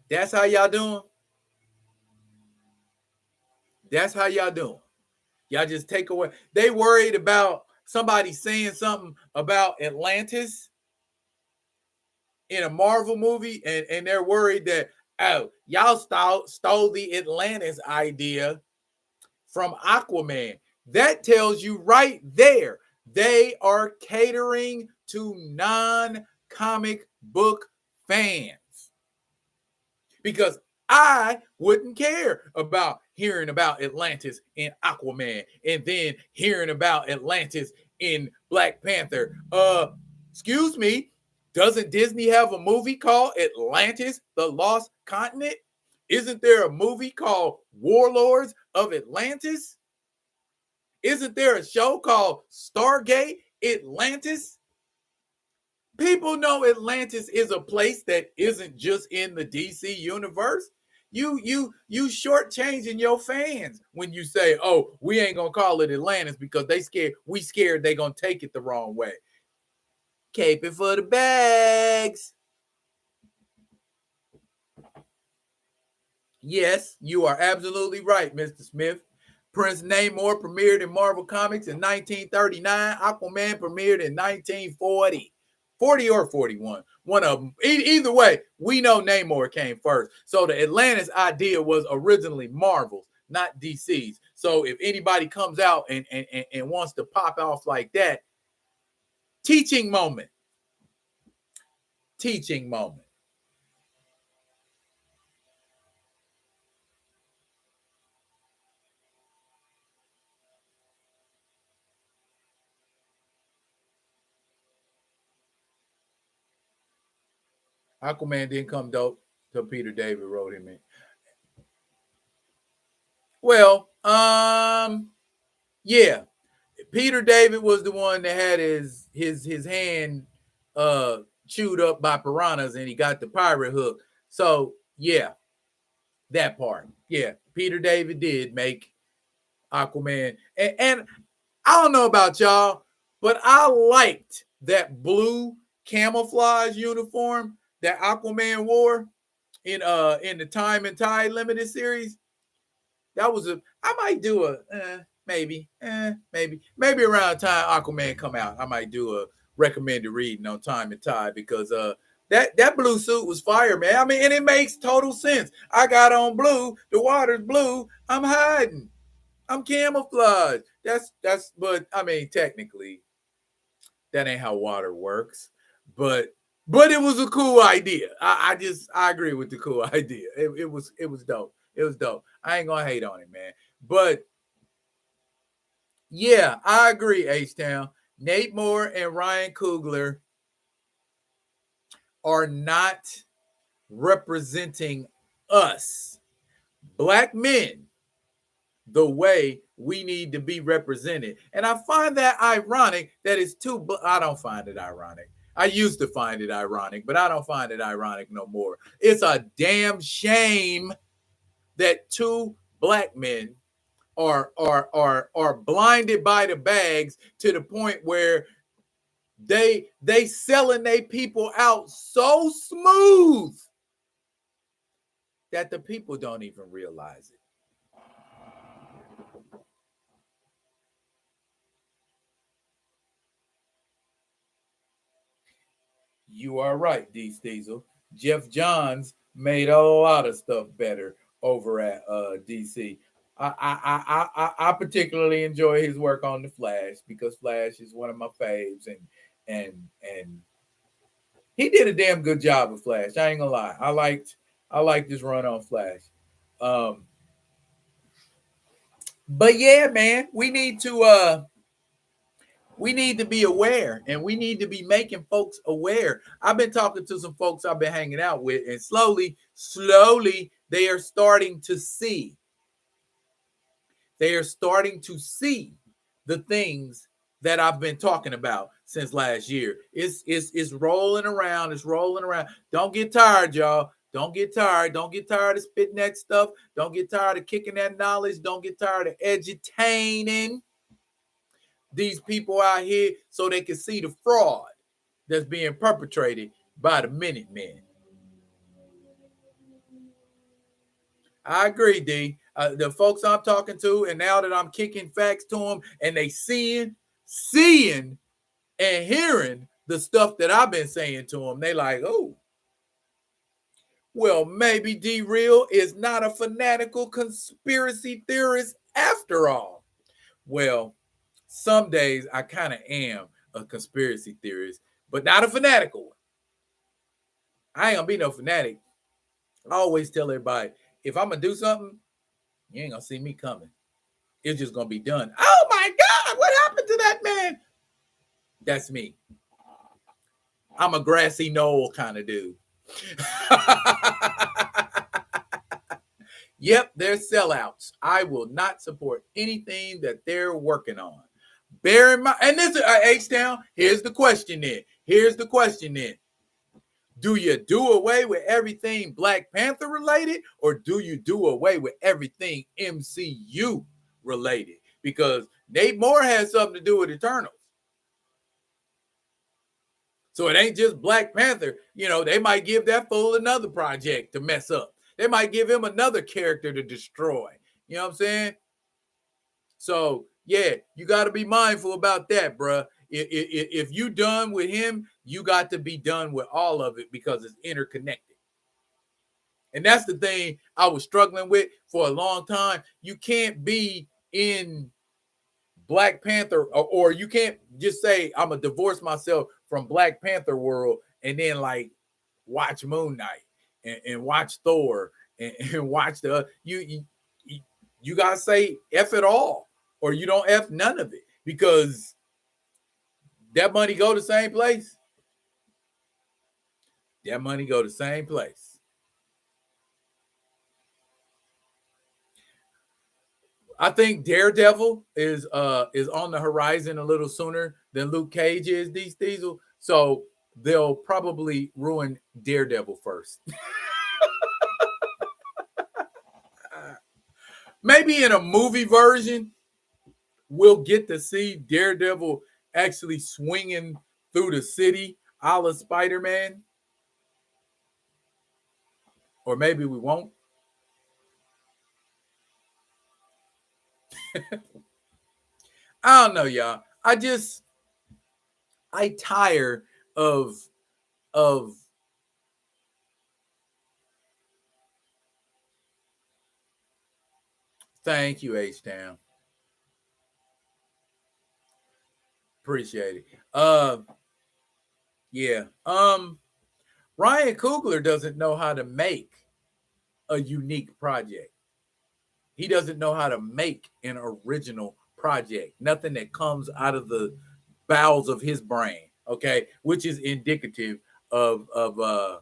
That's how y'all doing? That's how y'all doing? Y'all just take away. They worried about somebody saying something about Atlantis in a Marvel movie, and they're worried that, oh, y'all stole the Atlantis idea from Aquaman. That tells you right there, they are catering to non-comic book fans. Because I wouldn't care about hearing about Atlantis in Aquaman and then hearing about Atlantis in Black Panther. Excuse me, doesn't Disney have a movie called Atlantis, the Lost Continent? Isn't there a movie called Warlords of Atlantis? Isn't there a show called Stargate Atlantis? People know Atlantis is a place that isn't just in the DC universe. You shortchanging your fans when you say, "Oh, we ain't gonna call it Atlantis because we scared they gonna take it the wrong way." Cape it for the bags. Yes, you are absolutely right, Mr. Smith. Prince Namor premiered in Marvel Comics in 1939. Aquaman premiered in 1940. 40 or 41. One of them. Either way, we know Namor came first. So the Atlantis idea was originally Marvel's, not DC's. So if anybody comes out and wants to pop off like that, teaching moment. Teaching moment. Aquaman didn't come dope till Peter David wrote him in. Well, yeah. Peter David was the one that had his hand chewed up by piranhas and he got the pirate hook. So yeah, that part. Yeah, Peter David did make Aquaman. And I don't know about y'all, but I liked that blue camouflage uniform that Aquaman wore in the Time and Tide limited series. That was I might do a maybe around the time Aquaman come out, I might do a recommended reading on Time and Tide because that blue suit was fire, man. I mean, and it makes total sense. I got on blue, the water's blue, I'm hiding. I'm camouflaged. But I mean, technically, that ain't how water works. But But it was a cool idea. I agree with the cool idea. It was dope. It was dope. I ain't gonna hate on it, man. But yeah, I agree, H-Town. Nate Moore and Ryan Coogler are not representing us, black men, the way we need to be represented. And I find that ironic that it's too, I don't find it ironic. I used to find it ironic, but I don't find it ironic no more. It's a damn shame that two black men are blinded by the bags to the point where they selling their people out so smooth that the people don't even realize it. You are right, D. Steezel. Jeff Johns made a lot of stuff better over at DC. I particularly enjoy his work on the Flash because Flash is one of my faves, and he did a damn good job with Flash. I ain't gonna lie. I liked his run on Flash. Um, but yeah, man, we need to be aware, and we need to be making folks aware. I've been talking to some folks I've been hanging out with, and slowly they are starting to see. They are starting to see the things that I've been talking about since last year. It's rolling around. It's rolling around. Don't get tired, y'all. Don't get tired. Don't get tired of spitting that stuff. Don't get tired of kicking that knowledge. Don't get tired of edutaining these people out here so they can see the fraud that's being perpetrated by the Minutemen. I agree, D. The folks I'm talking to, and now that I'm kicking facts to them, and they seeing and hearing the stuff that I've been saying to them, they like, oh, well, maybe D Real is not a fanatical conspiracy theorist after all. Well, some days I kind of am a conspiracy theorist, but not a fanatical one. I ain't gonna be no fanatic. I always tell everybody, if I'm gonna do something, you ain't gonna see me coming. It's just gonna be done. Oh my God, what happened to that man? That's me. I'm a grassy knoll kind of dude. Yep, they're sellouts. I will not support anything that they're working on. Bear in mind, and this is H-Town. Here's the question then. Do you do away with everything Black Panther related, or do you do away with everything MCU related? Because Nate Moore has something to do with Eternals. So it ain't just Black Panther. You know, they might give that fool another project to mess up. They might give him another character to destroy. You know what I'm saying? So, yeah, you got to be mindful about that, bruh. If you done with him, you got to be done with all of it because it's interconnected. And that's the thing I was struggling with for a long time. You can't be in Black Panther, or you can't just say, I'm going to divorce myself from Black Panther world and then like watch Moon Knight and watch Thor and watch the, you got to say F it all, or you don't F none of it, because that money go the same place. That money go the same place. I think Daredevil is on the horizon a little sooner than Luke Cage is, these Diesel. So they'll probably ruin Daredevil first. Maybe in a movie version, we'll get to see Daredevil actually swinging through the city a la Spider-Man. Or maybe we won't. I don't know, y'all. I tire of thank you, H-Town. Appreciate it. Yeah. Ryan Coogler doesn't know how to make a unique project. He doesn't know how to make an original project. Nothing that comes out of the bowels of his brain, okay, which is indicative of the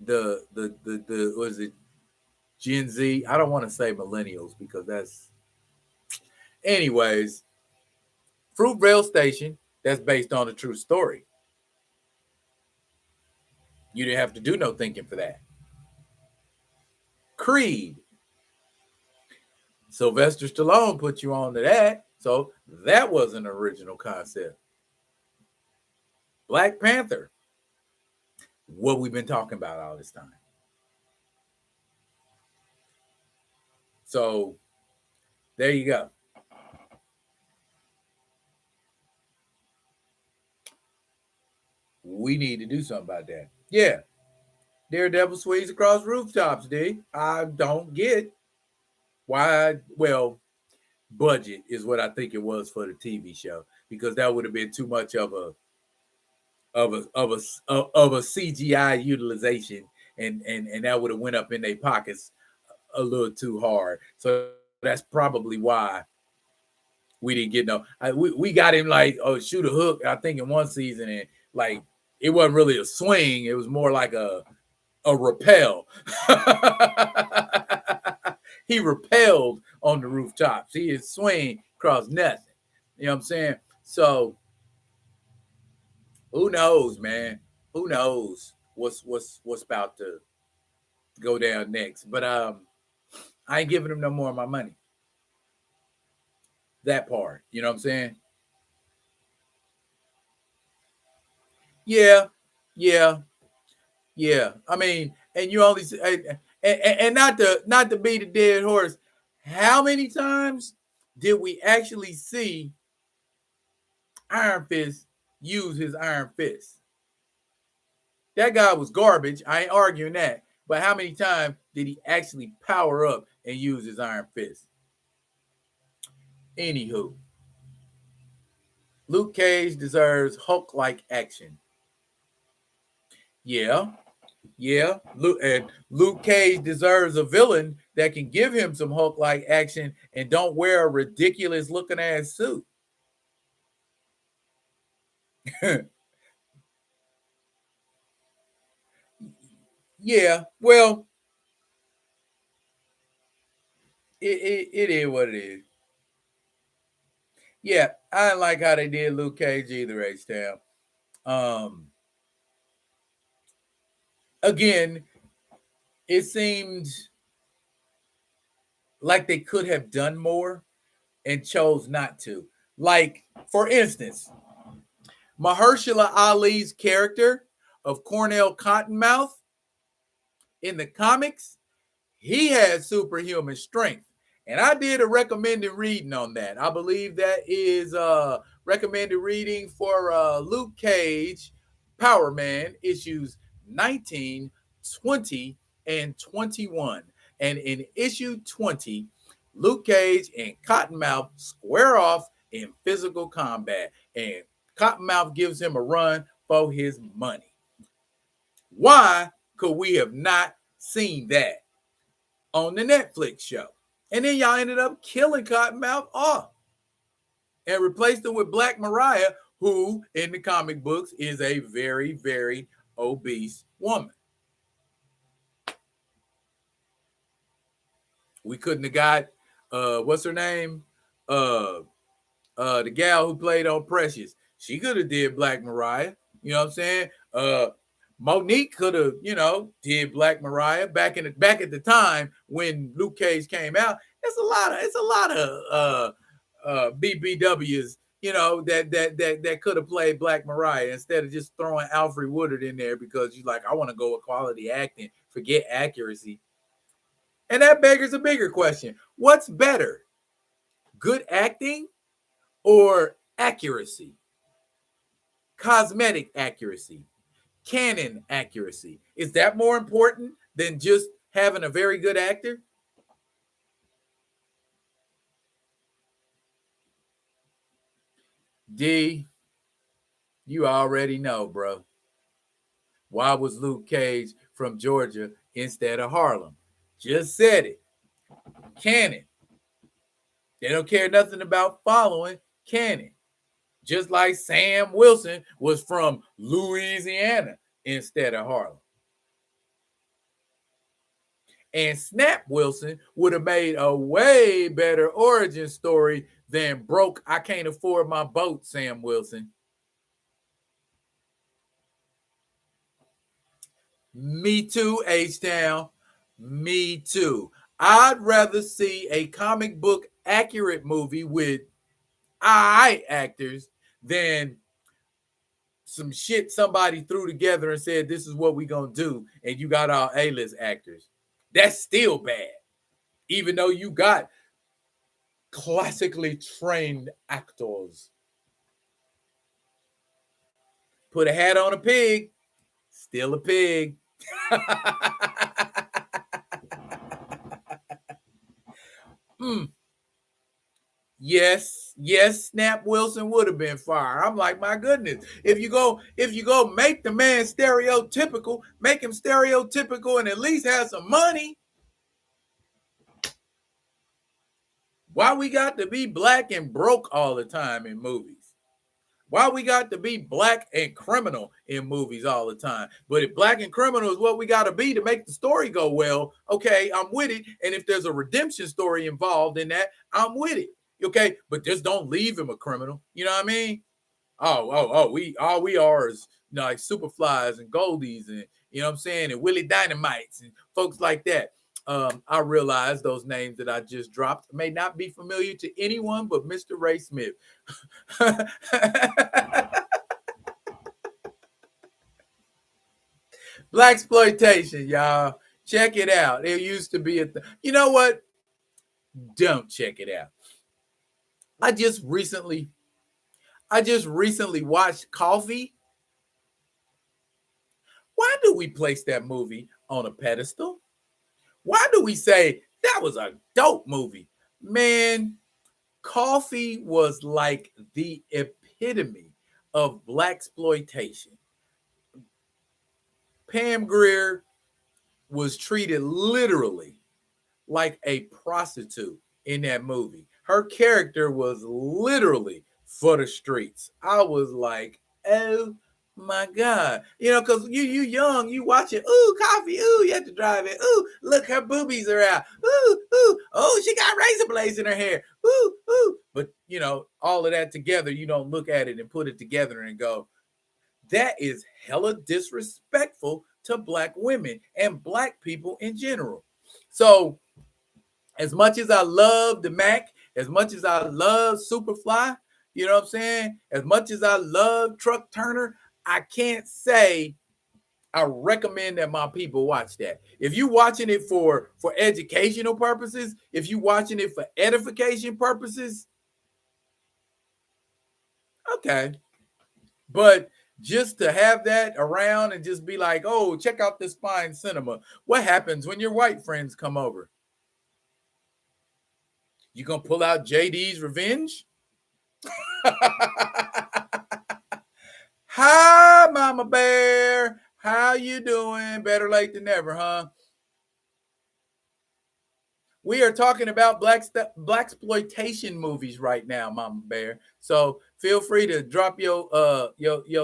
what is it, Gen Z? I don't want to say millennials because that's, anyways. Fruitvale Station, that's based on a true story. You didn't have to do no thinking for that. Creed, Sylvester Stallone put you on to that, so that was an original concept. Black Panther, what we've been talking about all this time. So there you go. We need to do something about that. Yeah. Daredevil swings across rooftops, D. I don't get why. Well, budget is what I think it was for the TV show, because that would have been too much of a CGI utilization, and that would have went up in their pockets a little too hard. So that's probably why we didn't get no. We got him like, oh, shoot a hook, I think, in one season, and like it wasn't really a swing. It was more like a rappel. He repelled on the rooftops. He is swing across nothing. You know what I'm saying? So who knows, man? Who knows what's about to go down next? But I ain't giving him no more of my money. That part, you know what I'm saying? Yeah, yeah, yeah. I mean, and you only and not to beat a dead horse. How many times did we actually see Iron Fist use his Iron Fist? That guy was garbage. I ain't arguing that. But how many times did he actually power up and use his Iron Fist? Anywho, Luke Cage deserves Hulk-like action. Yeah, yeah. Luke Cage deserves a villain that can give him some Hulk-like action and don't wear a ridiculous looking ass suit. Yeah, well, it is what it is. Yeah, I didn't like how they did Luke Cage either, H-Town. Again, it seemed like they could have done more and chose not to. Like, for instance, Mahershala Ali's character of Cornell Cottonmouth in the comics, he had superhuman strength. And I did a recommended reading on that. I believe that is recommended reading for Luke Cage, Power Man, issues 19, 20, and 21. And in issue 20, Luke Cage and Cottonmouth square off in physical combat. And Cottonmouth gives him a run for his money. Why could we have not seen that on the Netflix show? And then y'all ended up killing Cottonmouth off and replaced him with Black Mariah, who in the comic books is a very, very obese woman. We couldn't have got what's her name? The gal who played on Precious. She could have did Black Mariah. You know what I'm saying? Monique could have, did Black Mariah back at the time when Luke Cage came out. It's a lot of BBWs, that could have played Black Mariah instead of just throwing Alfred Woodard in there because you're like, I want to go with quality acting, forget accuracy. And that beggars a bigger question. What's better? Good acting or accuracy? Cosmetic accuracy? Canon accuracy? Is that more important than just having a very good actor? D, you already know, bro. Why was Luke Cage from Georgia instead of Harlem? Just said it. Canon. They don't care nothing about following canon. Just like Sam Wilson was from Louisiana instead of Harlem. And Snap Wilson would have made a way better origin story than broke, I can't afford my boat, Sam Wilson. Me too, H-Town. Me too. I'd rather see a comic book accurate movie with actors than some shit somebody threw together and said, this is what we gonna do, and you got all A-list actors. That's still bad. Even though you got classically trained actors. Put a hat on a pig, still a pig. Yes, Snap Wilson would have been fire. I'm like, my goodness. If you go make the man stereotypical, make him stereotypical and at least have some money. Why we got to be black and broke all the time in movies? Why we got to be black and criminal in movies all the time? But if black and criminal is what we got to be to make the story go well, okay, I'm with it. And if there's a redemption story involved in that, I'm with it. Okay, but just don't leave him a criminal. You know what I mean? We are is like Superflies and Goldies and you know what I'm saying, and Willie Dynamites and folks like that. I realize those names that I just dropped may not be familiar to anyone but Mr. Ray Smith. Blaxploitation, y'all. Check it out. There used to be you know what? Don't check it out. I just recently watched Coffee. Why do we place that movie on a pedestal? Why do we say that was a dope movie? Man, Coffee was like the epitome of blaxploitation. Pam Grier was treated literally like a prostitute in that movie. Her character was literally for the streets. I was like, oh my God. You know, because you young, you watch it. Ooh, Coffee. Ooh, you have to drive it. Ooh, look, her boobies are out. Ooh, ooh. Oh, she got razor blades in her hair. Ooh, ooh. But, you know, all of that together, you don't look at it and put it together and go, that is hella disrespectful to black women and black people in general. So, as much as I love the Mac, as much as I love Superfly, you know what I'm saying? As much as I love Truck Turner, I can't say I recommend that my people watch that. If you're watching it for educational purposes, if you're watching it for edification purposes, okay. But just to have that around and just be like, oh, check out this fine cinema. What happens when your white friends come over? You gonna pull out JD's Revenge? Hi, Mama Bear. How you doing? Better late than never, huh? We are talking about blaxploitation movies right now, Mama Bear. So feel free to drop your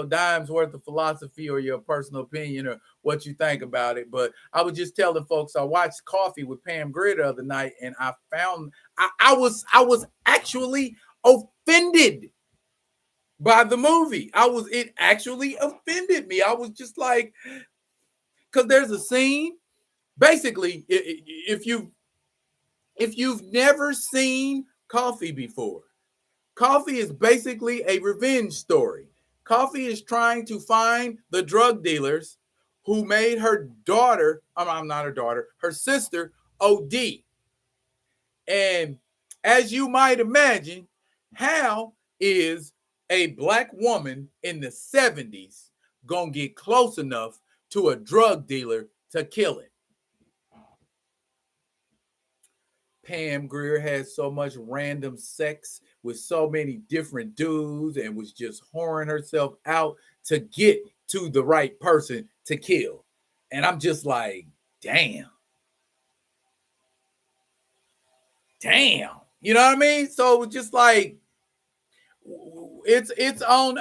dimes worth of philosophy or your personal opinion or what you think about it. But I was just telling folks I watched Coffee with Pam Grier the other night, and I found I was actually offended by the movie. It actually offended me. I was just like, because there's a scene. Basically, if you've never seen Coffee before, Coffee is basically a revenge story. Coffee is trying to find the drug dealers who made her daughter, I'm not her daughter, her sister, OD. And as you might imagine, how is a black woman in the 70s gonna get close enough to a drug dealer to kill it? Pam Grier had so much random sex with so many different dudes and was just whoring herself out to get to the right person to kill. And I'm just like, damn. You know what I mean? So just like it's on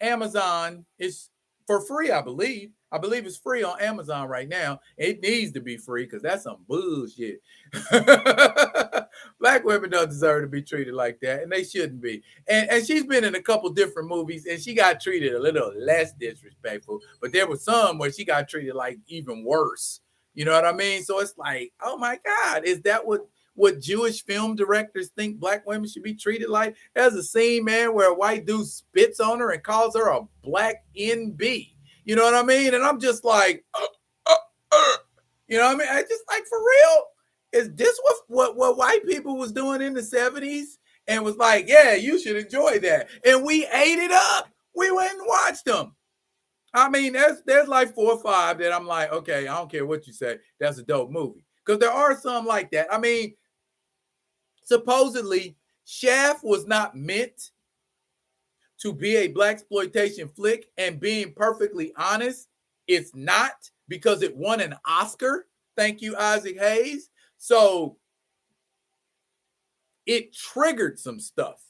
Amazon. It's for free, I believe. I believe it's free on Amazon right now. It needs to be free because that's some bullshit. Black women don't deserve to be treated like that, and they shouldn't be. And she's been in a couple different movies, and she got treated a little less disrespectful, but there was some where she got treated like even worse. You know what I mean? So it's like, oh my God, is that what Jewish film directors think black women should be treated like? There's a scene, man, where a white dude spits on her and calls her a black NB. You know what I mean? And I'm just like, you know what I mean? I just like, for real? Is this what white people was doing in the 70s? And was like, yeah, you should enjoy that. And we ate it up. We went and watched them. I mean, there's like 4 or 5 that I'm like, okay, I don't care what you say. That's a dope movie. Because there are some like that. I mean, supposedly, Shaft was not meant to be a blaxploitation flick, and being perfectly honest, it's not, because it won an Oscar. Thank you, Isaac Hayes. So it triggered some stuff,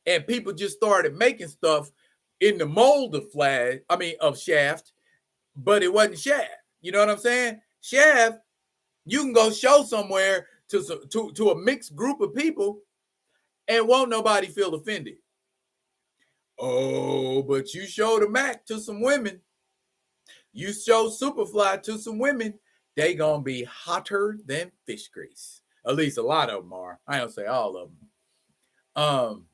and people just started making stuff in the mold of Shaft, but it wasn't Shaft. You know what I'm saying? Shaft, you can go show somewhere to a mixed group of people, and won't nobody feel offended. Oh, but you show the Mac to some women, you show Superfly to some women, they gonna be hotter than fish grease. At least a lot of them are. I don't say all of them.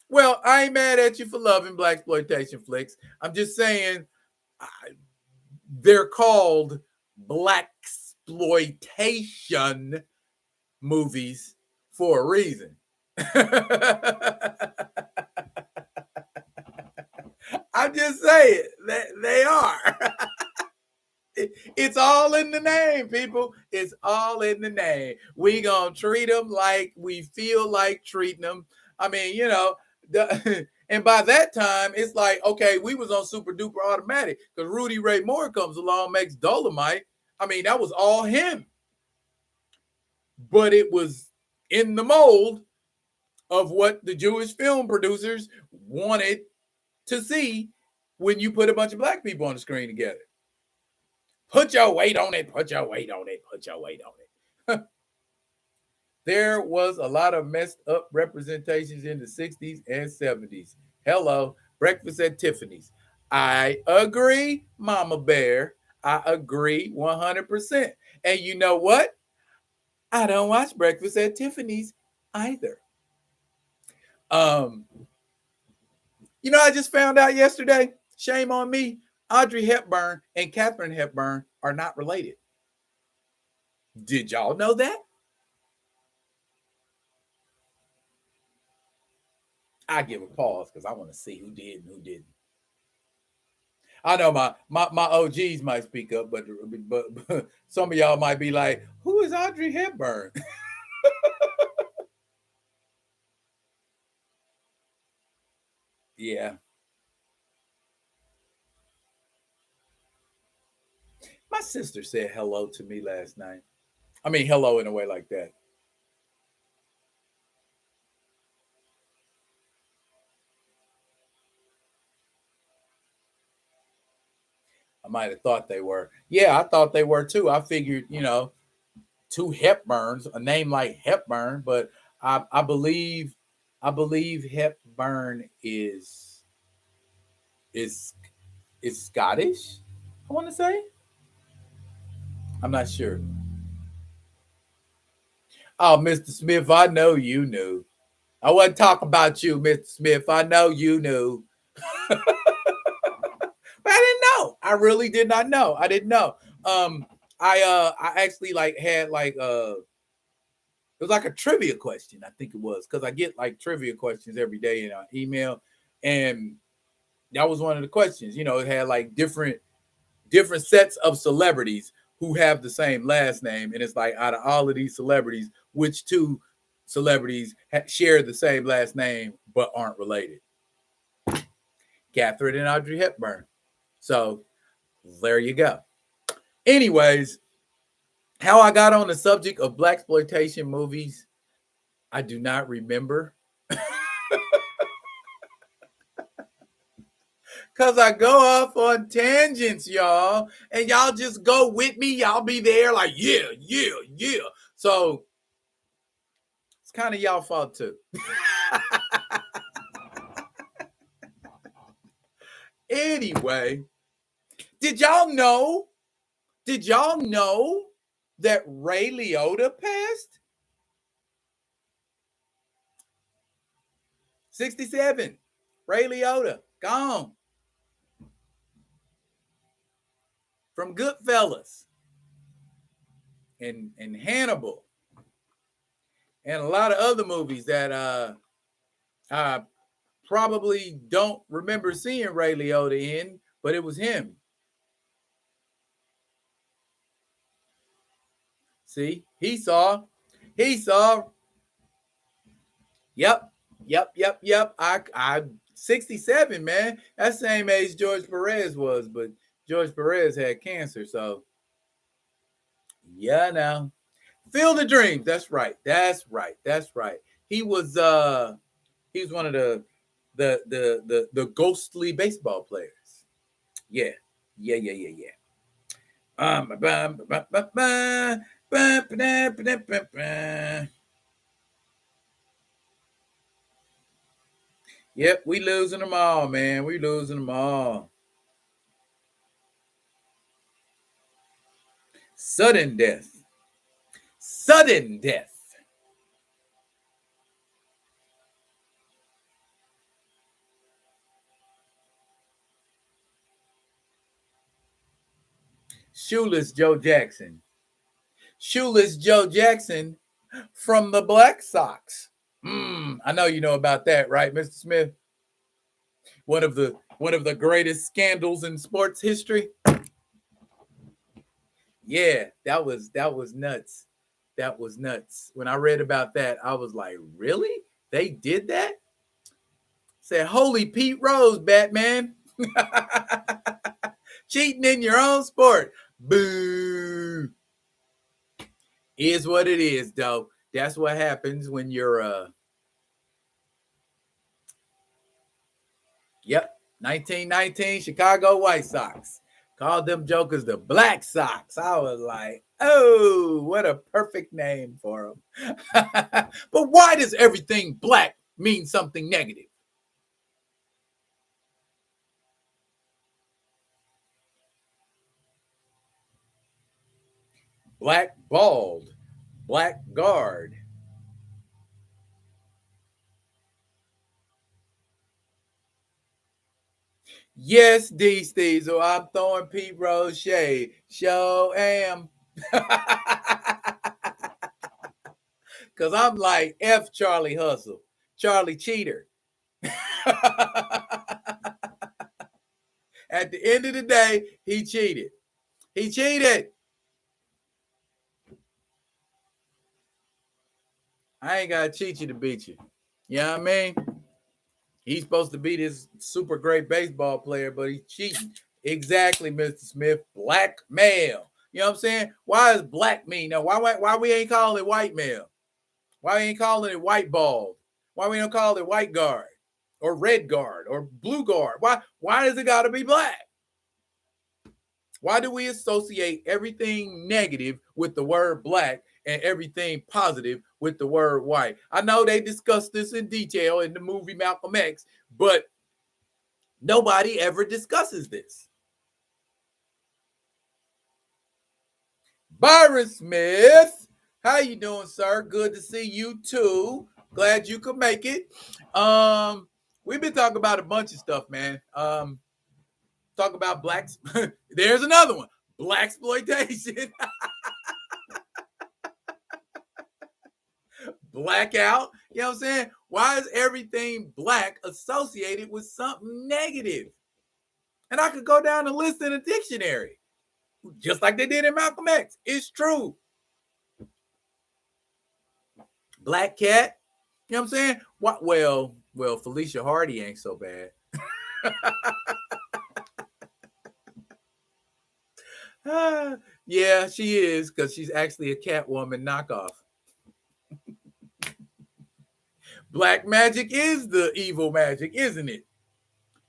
Well, I ain't mad at you for loving blaxploitation flicks. I'm just saying they're called blaxploitation movies for a reason. I'm just saying that they are. It's all in the name, people. It's all in the name. We gonna treat them like we feel like treating them. I mean, you know, and by that time, it's like, okay, we was on super duper automatic because Rudy Ray Moore comes along, makes Dolomite. I mean, that was all him. But it was in the mold of what the Jewish film producers wanted to see when you put a bunch of black people on the screen together. Put your weight on it, put your weight on it, put your weight on it. There was a lot of messed up representations in the 60s and 70s. Hello, Breakfast at Tiffany's. I agree, Mama Bear. I agree 100%. And you know what? I don't watch Breakfast at Tiffany's either. You know, I just found out yesterday, shame on me, Audrey Hepburn and Katharine Hepburn are not related. Did y'all know that? I give a pause because I want to see who did and who didn't. I know my OGs might speak up, but some of y'all might be like, who is Audrey Hepburn? Yeah. My sister said hello to me last night. I mean, hello in a way like that. I might have thought they were. Yeah, I thought they were too. I figured, you know, 2 Hepburns, a name like Hepburn, but I believe Hepburn is Scottish. I want to say. I'm not sure. Oh, Mr. Smith, I know you knew. I wasn't talking about you, Mr. Smith. I know you knew. But I didn't know. I really did not know. I didn't know. I actually had it was like a trivia question, I think it was, because I get like trivia questions every day in our email, and that was one of the questions. You know, it had like different sets of celebrities who have the same last name, and it's like, out of all of these celebrities, which 2 celebrities share the same last name but aren't related? Katharine and Audrey Hepburn. So there you go. Anyways, how I got on the subject of blaxploitation movies, I do not remember. Because I go off on tangents, y'all. And y'all just go with me. Y'all be there like, yeah, yeah, yeah. So it's kind of y'all fault too. Anyway, did y'all know that Ray Liotta passed? 67. Ray Liotta, gone. From Goodfellas and Hannibal and a lot of other movies that I probably don't remember seeing Ray Liotta in, but it was him. See, he saw. Yep. I 67, man. That's the same age George Perez was, but George Perez had cancer, so yeah, now. Field of Dreams. That's right. He was one of the ghostly baseball players. Yeah. Yep, we losing them all, man. We losing them all. Sudden death. Shoeless Joe Jackson. Shoeless Joe Jackson from the Black Sox. I know you know about that, right, Mr. Smith? One of the greatest scandals in sports history. Yeah, that was nuts. That was nuts. When I read about that, I was like, really? They did that? Said, holy Pete Rose, Batman. Cheating in your own sport. Boo. Is what it is, though. That's what happens when you're 1919 Chicago White Sox. Called them jokers the Black Sox. I was like, oh, what a perfect name for them. But why does everything black mean something negative? Blackballed, blackguard. Yes, D. Steezel, I'm throwing Pete Rose shade. Show am. Because I'm like F Charlie Hustle, Charlie Cheater. At the end of the day, he cheated. He cheated. I ain't got to cheat you to beat you. You know what I mean? He's supposed to be this super great baseball player, but he's cheating. Exactly, Mr. Smith. Black male. You know what I'm saying? Why is black mean? Now, why we ain't calling it white male? Why we ain't calling it white ball? Why we don't call it white guard or red guard or blue guard? Why does it got to be black? Why do we associate everything negative with the word black and everything positive with the word white? I know they discussed this in detail in the movie Malcolm X, but nobody ever discusses this. Byron Smith, how you doing, sir? Good to see you too. Glad you could make it. We've been talking about a bunch of stuff, man. Talk about blacks. There's another one. Blaxploitation. Blackout. You know what I'm saying? Why is everything black associated with something negative? And I could go down the list in a dictionary, just like they did in Malcolm X. It's true. Black cat. You know what I'm saying? What? Well, Felicia Hardy ain't so bad. Yeah, she is, because she's actually a Catwoman knockoff. Black magic is the evil magic, isn't it?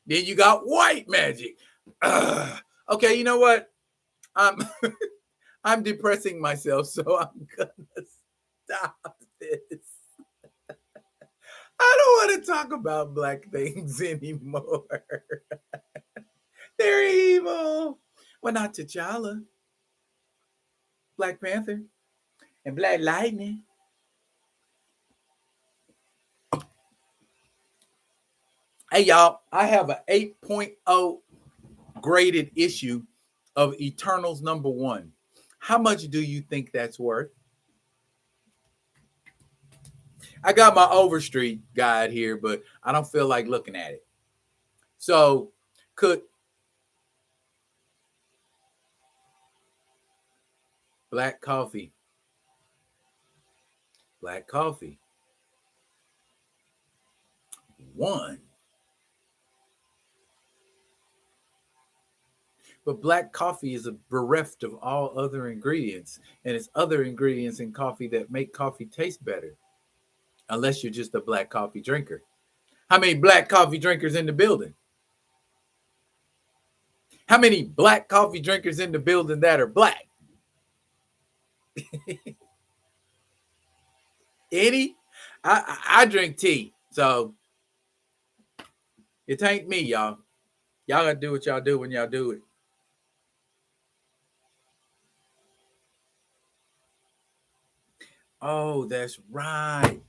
Then you got white magic. Okay, you know what? I'm I'm depressing myself, so I'm gonna stop this. I don't want to talk about black things anymore. They're evil. Well, not T'Challa, Black Panther, and Black Lightning. Hey, y'all, I have an 8.0 graded issue of Eternals #1. How much do you think that's worth? I got my Overstreet guide here, but I don't feel like looking at it. So, could black coffee, one. But black coffee is bereft of all other ingredients, and it's other ingredients in coffee that make coffee taste better, unless you're just a black coffee drinker. How many black coffee drinkers in the building? How many black coffee drinkers in the building that are black? Any? I drink tea, so it ain't me, y'all. Y'all gotta do what y'all do when y'all do it. Oh, that's right.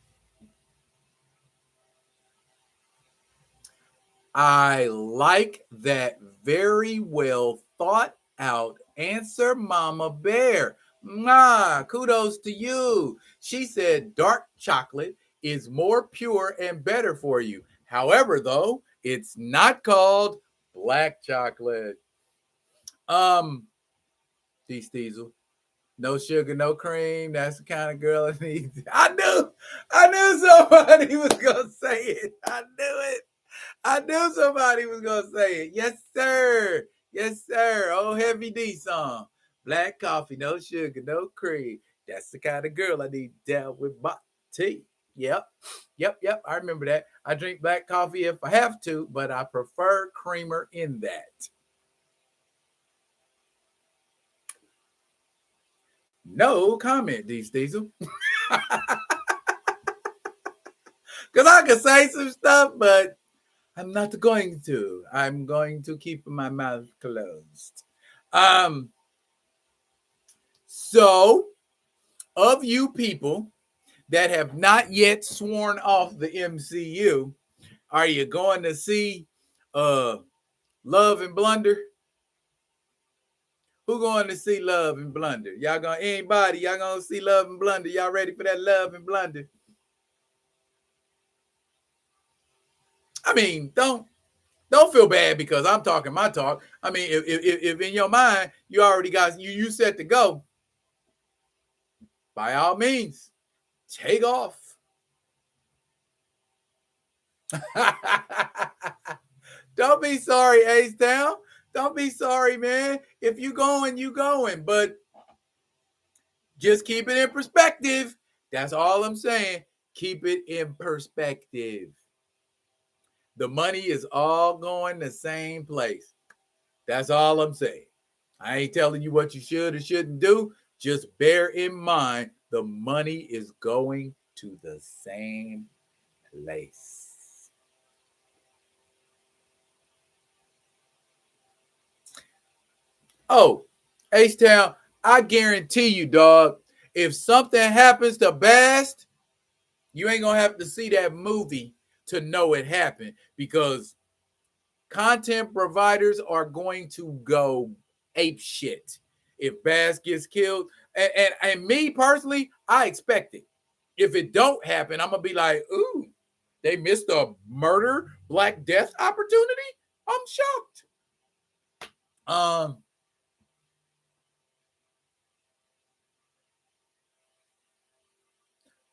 I like that very well thought out answer, Mama Bear. Mwah, kudos to you. She said dark chocolate is more pure and better for you. However, though, it's not called black chocolate. Diesel. No sugar, no cream. That's the kind of girl I need. I knew somebody was gonna say it. I knew somebody was gonna say it. Yes, sir. Yes, sir. Oh, Heavy D song. Black coffee, no sugar, no cream. That's the kind of girl I need to down with my tea. Yep. I remember that. I drink black coffee if I have to, but I prefer creamer in that. No comment, Diesel. Because I could say some stuff, but I'm not going to. I'm going to keep my mouth closed. So, of you people that have not yet sworn off the MCU, are you going to see Love and Blunder? Who going to see Love and Blunder? Y'all gonna see Love and Blunder? Y'all ready for that Love and Blunder? I mean, don't feel bad because I'm talking my talk. I mean, if in your mind you already got you set to go, by all means, take off. Don't be sorry, Ace Town. Don't be sorry, man. If you going, you going. But just keep it in perspective. That's all I'm saying. Keep it in perspective. The money is all going the same place. That's all I'm saying. I ain't telling you what you should or shouldn't do. Just bear in mind the money is going to the same place. Oh, H-Town, I guarantee you, dog, if something happens to Bast, you ain't going to have to see that movie to know it happened, because content providers are going to go ape shit if Bast gets killed. And me personally, I expect it. If it don't happen, I'm going to be like, ooh, they missed a murder, Black Death opportunity? I'm shocked.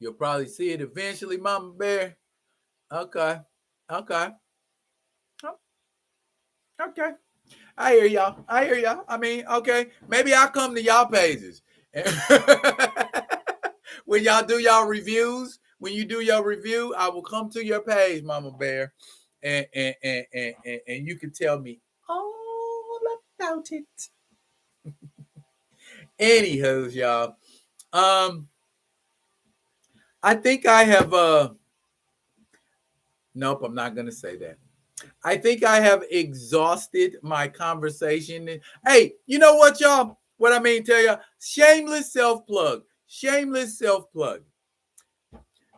You'll probably see it eventually, Mama Bear. Okay. Okay. Okay. I hear y'all. I hear y'all. I mean, okay, maybe I'll come to y'all pages. When y'all do y'all reviews, when you do your review, I will come to your page, Mama Bear, and you can tell me all about it. Anywho, y'all. I think I have nope, I'm not gonna say that. I think I have exhausted my conversation. Hey, you know what, y'all? What I mean, tell y'all, shameless self-plug. Shameless self-plug.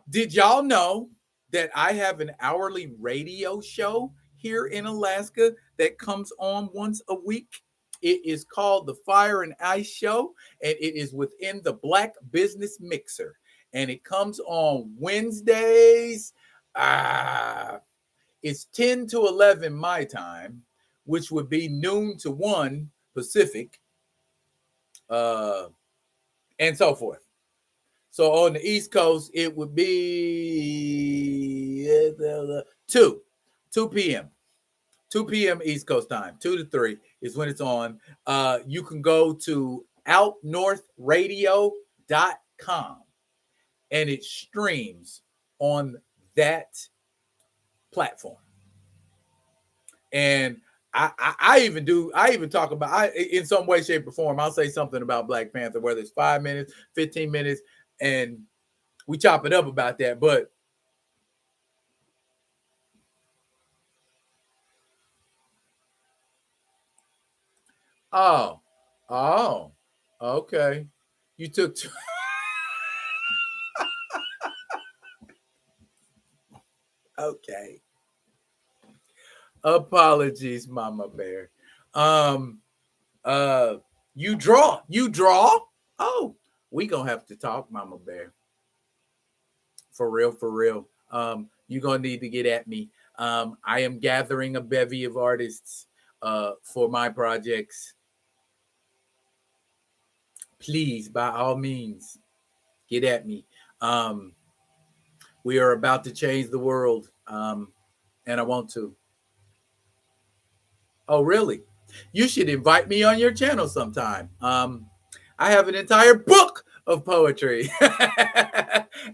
Did y'all know that I have an hourly radio show here in Alaska that comes on once a week? It is called the Fire and Ice Show, and it is within the Black Business Mixer. And it comes on Wednesdays. It's 10 to 11 my time, which would be noon to 1 Pacific, and so forth. So on the East Coast, it would be 2 p.m. 2 p.m. East Coast time. 2 to 3 is when it's on. You can go to outnorthradio.com and it streams on that platform. And I even talk about, in some way, shape, or form, I'll say something about Black Panther, whether it's 5 minutes, 15 minutes, and we chop it up about that. But okay. You took okay. Apologies, Mama Bear. You draw. Oh, we gonna have to talk, Mama Bear. For real. You're gonna need to get at me. I am gathering a bevy of artists for my projects. Please, by all means, get at me. We are about to change the world, and I want to. Oh, really? You should invite me on your channel sometime. I have an entire book of poetry.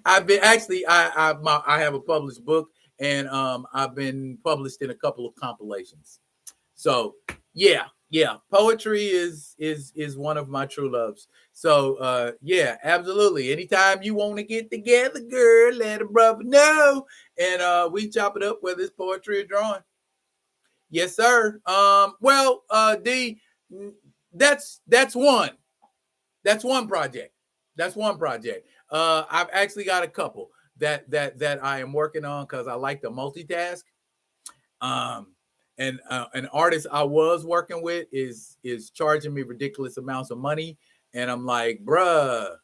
I've been actually, I have a published book, and I've been published in a couple of compilations. So yeah, poetry is one of my true loves. So yeah, absolutely. Anytime you want to get together, girl, let a brother know, and we chop it up, whether it's poetry or drawing. Yes, sir. Well, D, that's one. That's one project. That's one project. I've actually got a couple that I am working on because I like to multitask. And an artist I was working with is charging me ridiculous amounts of money, and I'm like, bruh,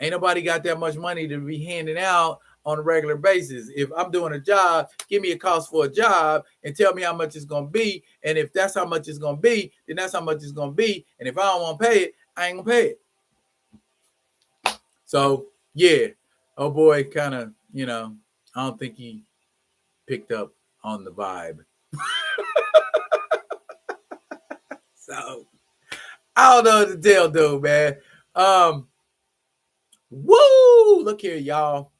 ain't nobody got that much money to be handing out on a regular basis. If I'm doing a job, give me a cost for a job and tell me how much it's gonna be. And if that's how much it's gonna be, then that's how much it's gonna be. And if I don't want to pay it, I ain't gonna pay it. So yeah, oh boy, kind of, I don't think he picked up on the vibe. So I don't know what to tell, dude, man. Woo! Look here, y'all.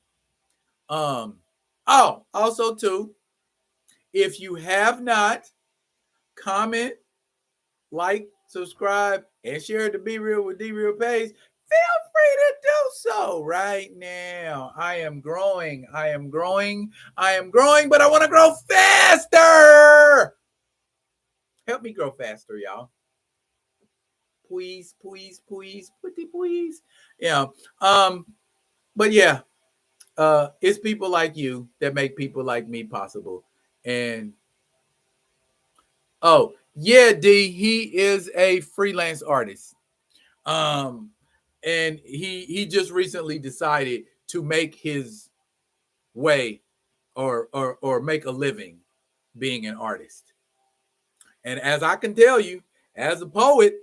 Also too, if you have not, comment, like, subscribe, and share the Be Real with D Real page, feel free to do so right now. I am growing, but I want to grow faster. Help me grow faster, y'all. Please. Yeah. But yeah, it's people like you that make people like me possible. And oh yeah, D, he is a freelance artist. And he just recently decided to make his way or make a living being an artist. And as I can tell you, as a poet,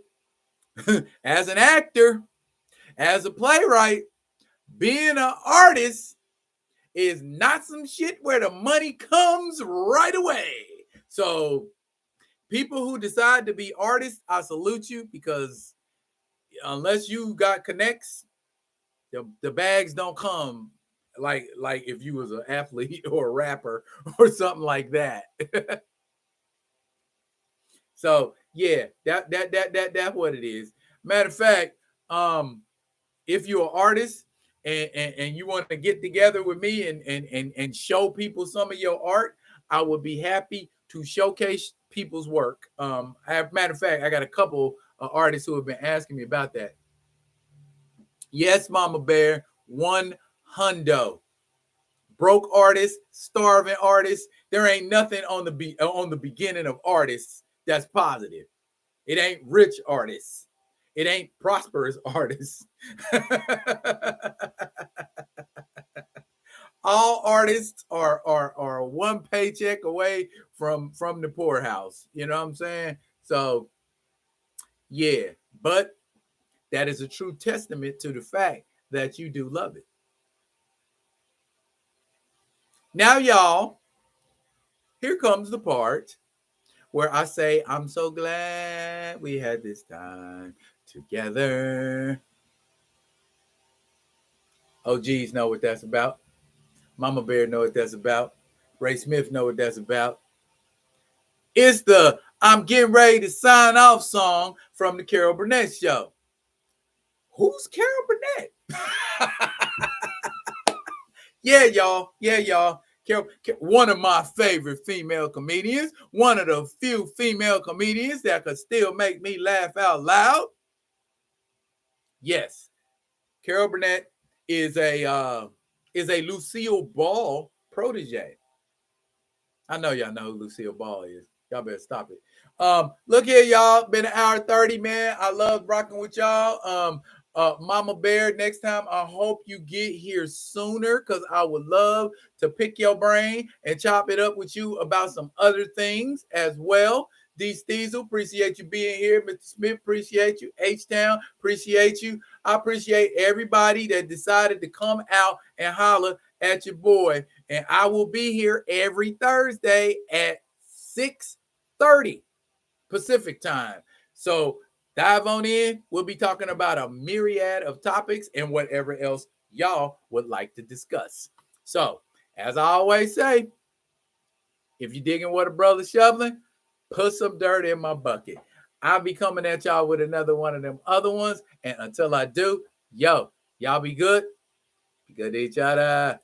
as an actor, as a playwright, being an artist is not some shit where the money comes right away. So people who decide to be artists, I salute you, because unless you got connects, the bags don't come like if you was an athlete or a rapper or something like that. So yeah, that's what it is. Matter of fact, if you're an artist and you want to get together with me and show people some of your art, I would be happy to showcase people's work. Matter of fact, I got a couple of artists who have been asking me about that. Yes, Mama Bear, 100. Broke artists, starving artists. There ain't nothing on the beginning of artists that's positive. It ain't rich artists. It ain't prosperous artists. All artists are one paycheck away from the poorhouse. You know what I'm saying? So yeah, but that is a true testament to the fact that you do love it. Now, y'all, here comes the part where I say, I'm so glad we had this time together. OGs know what that's about. Mama Bear know what that's about. Ray Smith know what that's about. It's the I'm getting ready to sign off song from the Carol Burnett Show. Who's Carol Burnett? Yeah, y'all. Carol, one of my favorite female comedians. One of the few female comedians that could still make me laugh out loud. Yes, Carol Burnett is a Lucille Ball protege. I know y'all know who Lucille Ball is. Y'all better stop it. Look here, y'all. Been an hour 30, man. I love rocking with y'all. Mama Bear, next time I hope you get here sooner, because I would love to pick your brain and chop it up with you about some other things as well. D. Steezel, appreciate you being here. Mr. Smith, appreciate you. H-Town, appreciate you. I appreciate everybody that decided to come out and holler at your boy. And I will be here every Thursday at 6:30 Pacific time. So dive on in. We'll be talking about a myriad of topics and whatever else y'all would like to discuss. So, as I always say, if you're digging what a brother's shoveling, put some dirt in my bucket. I'll be coming at y'all with another one of them other ones. And until I do, y'all be good. Be good to each other.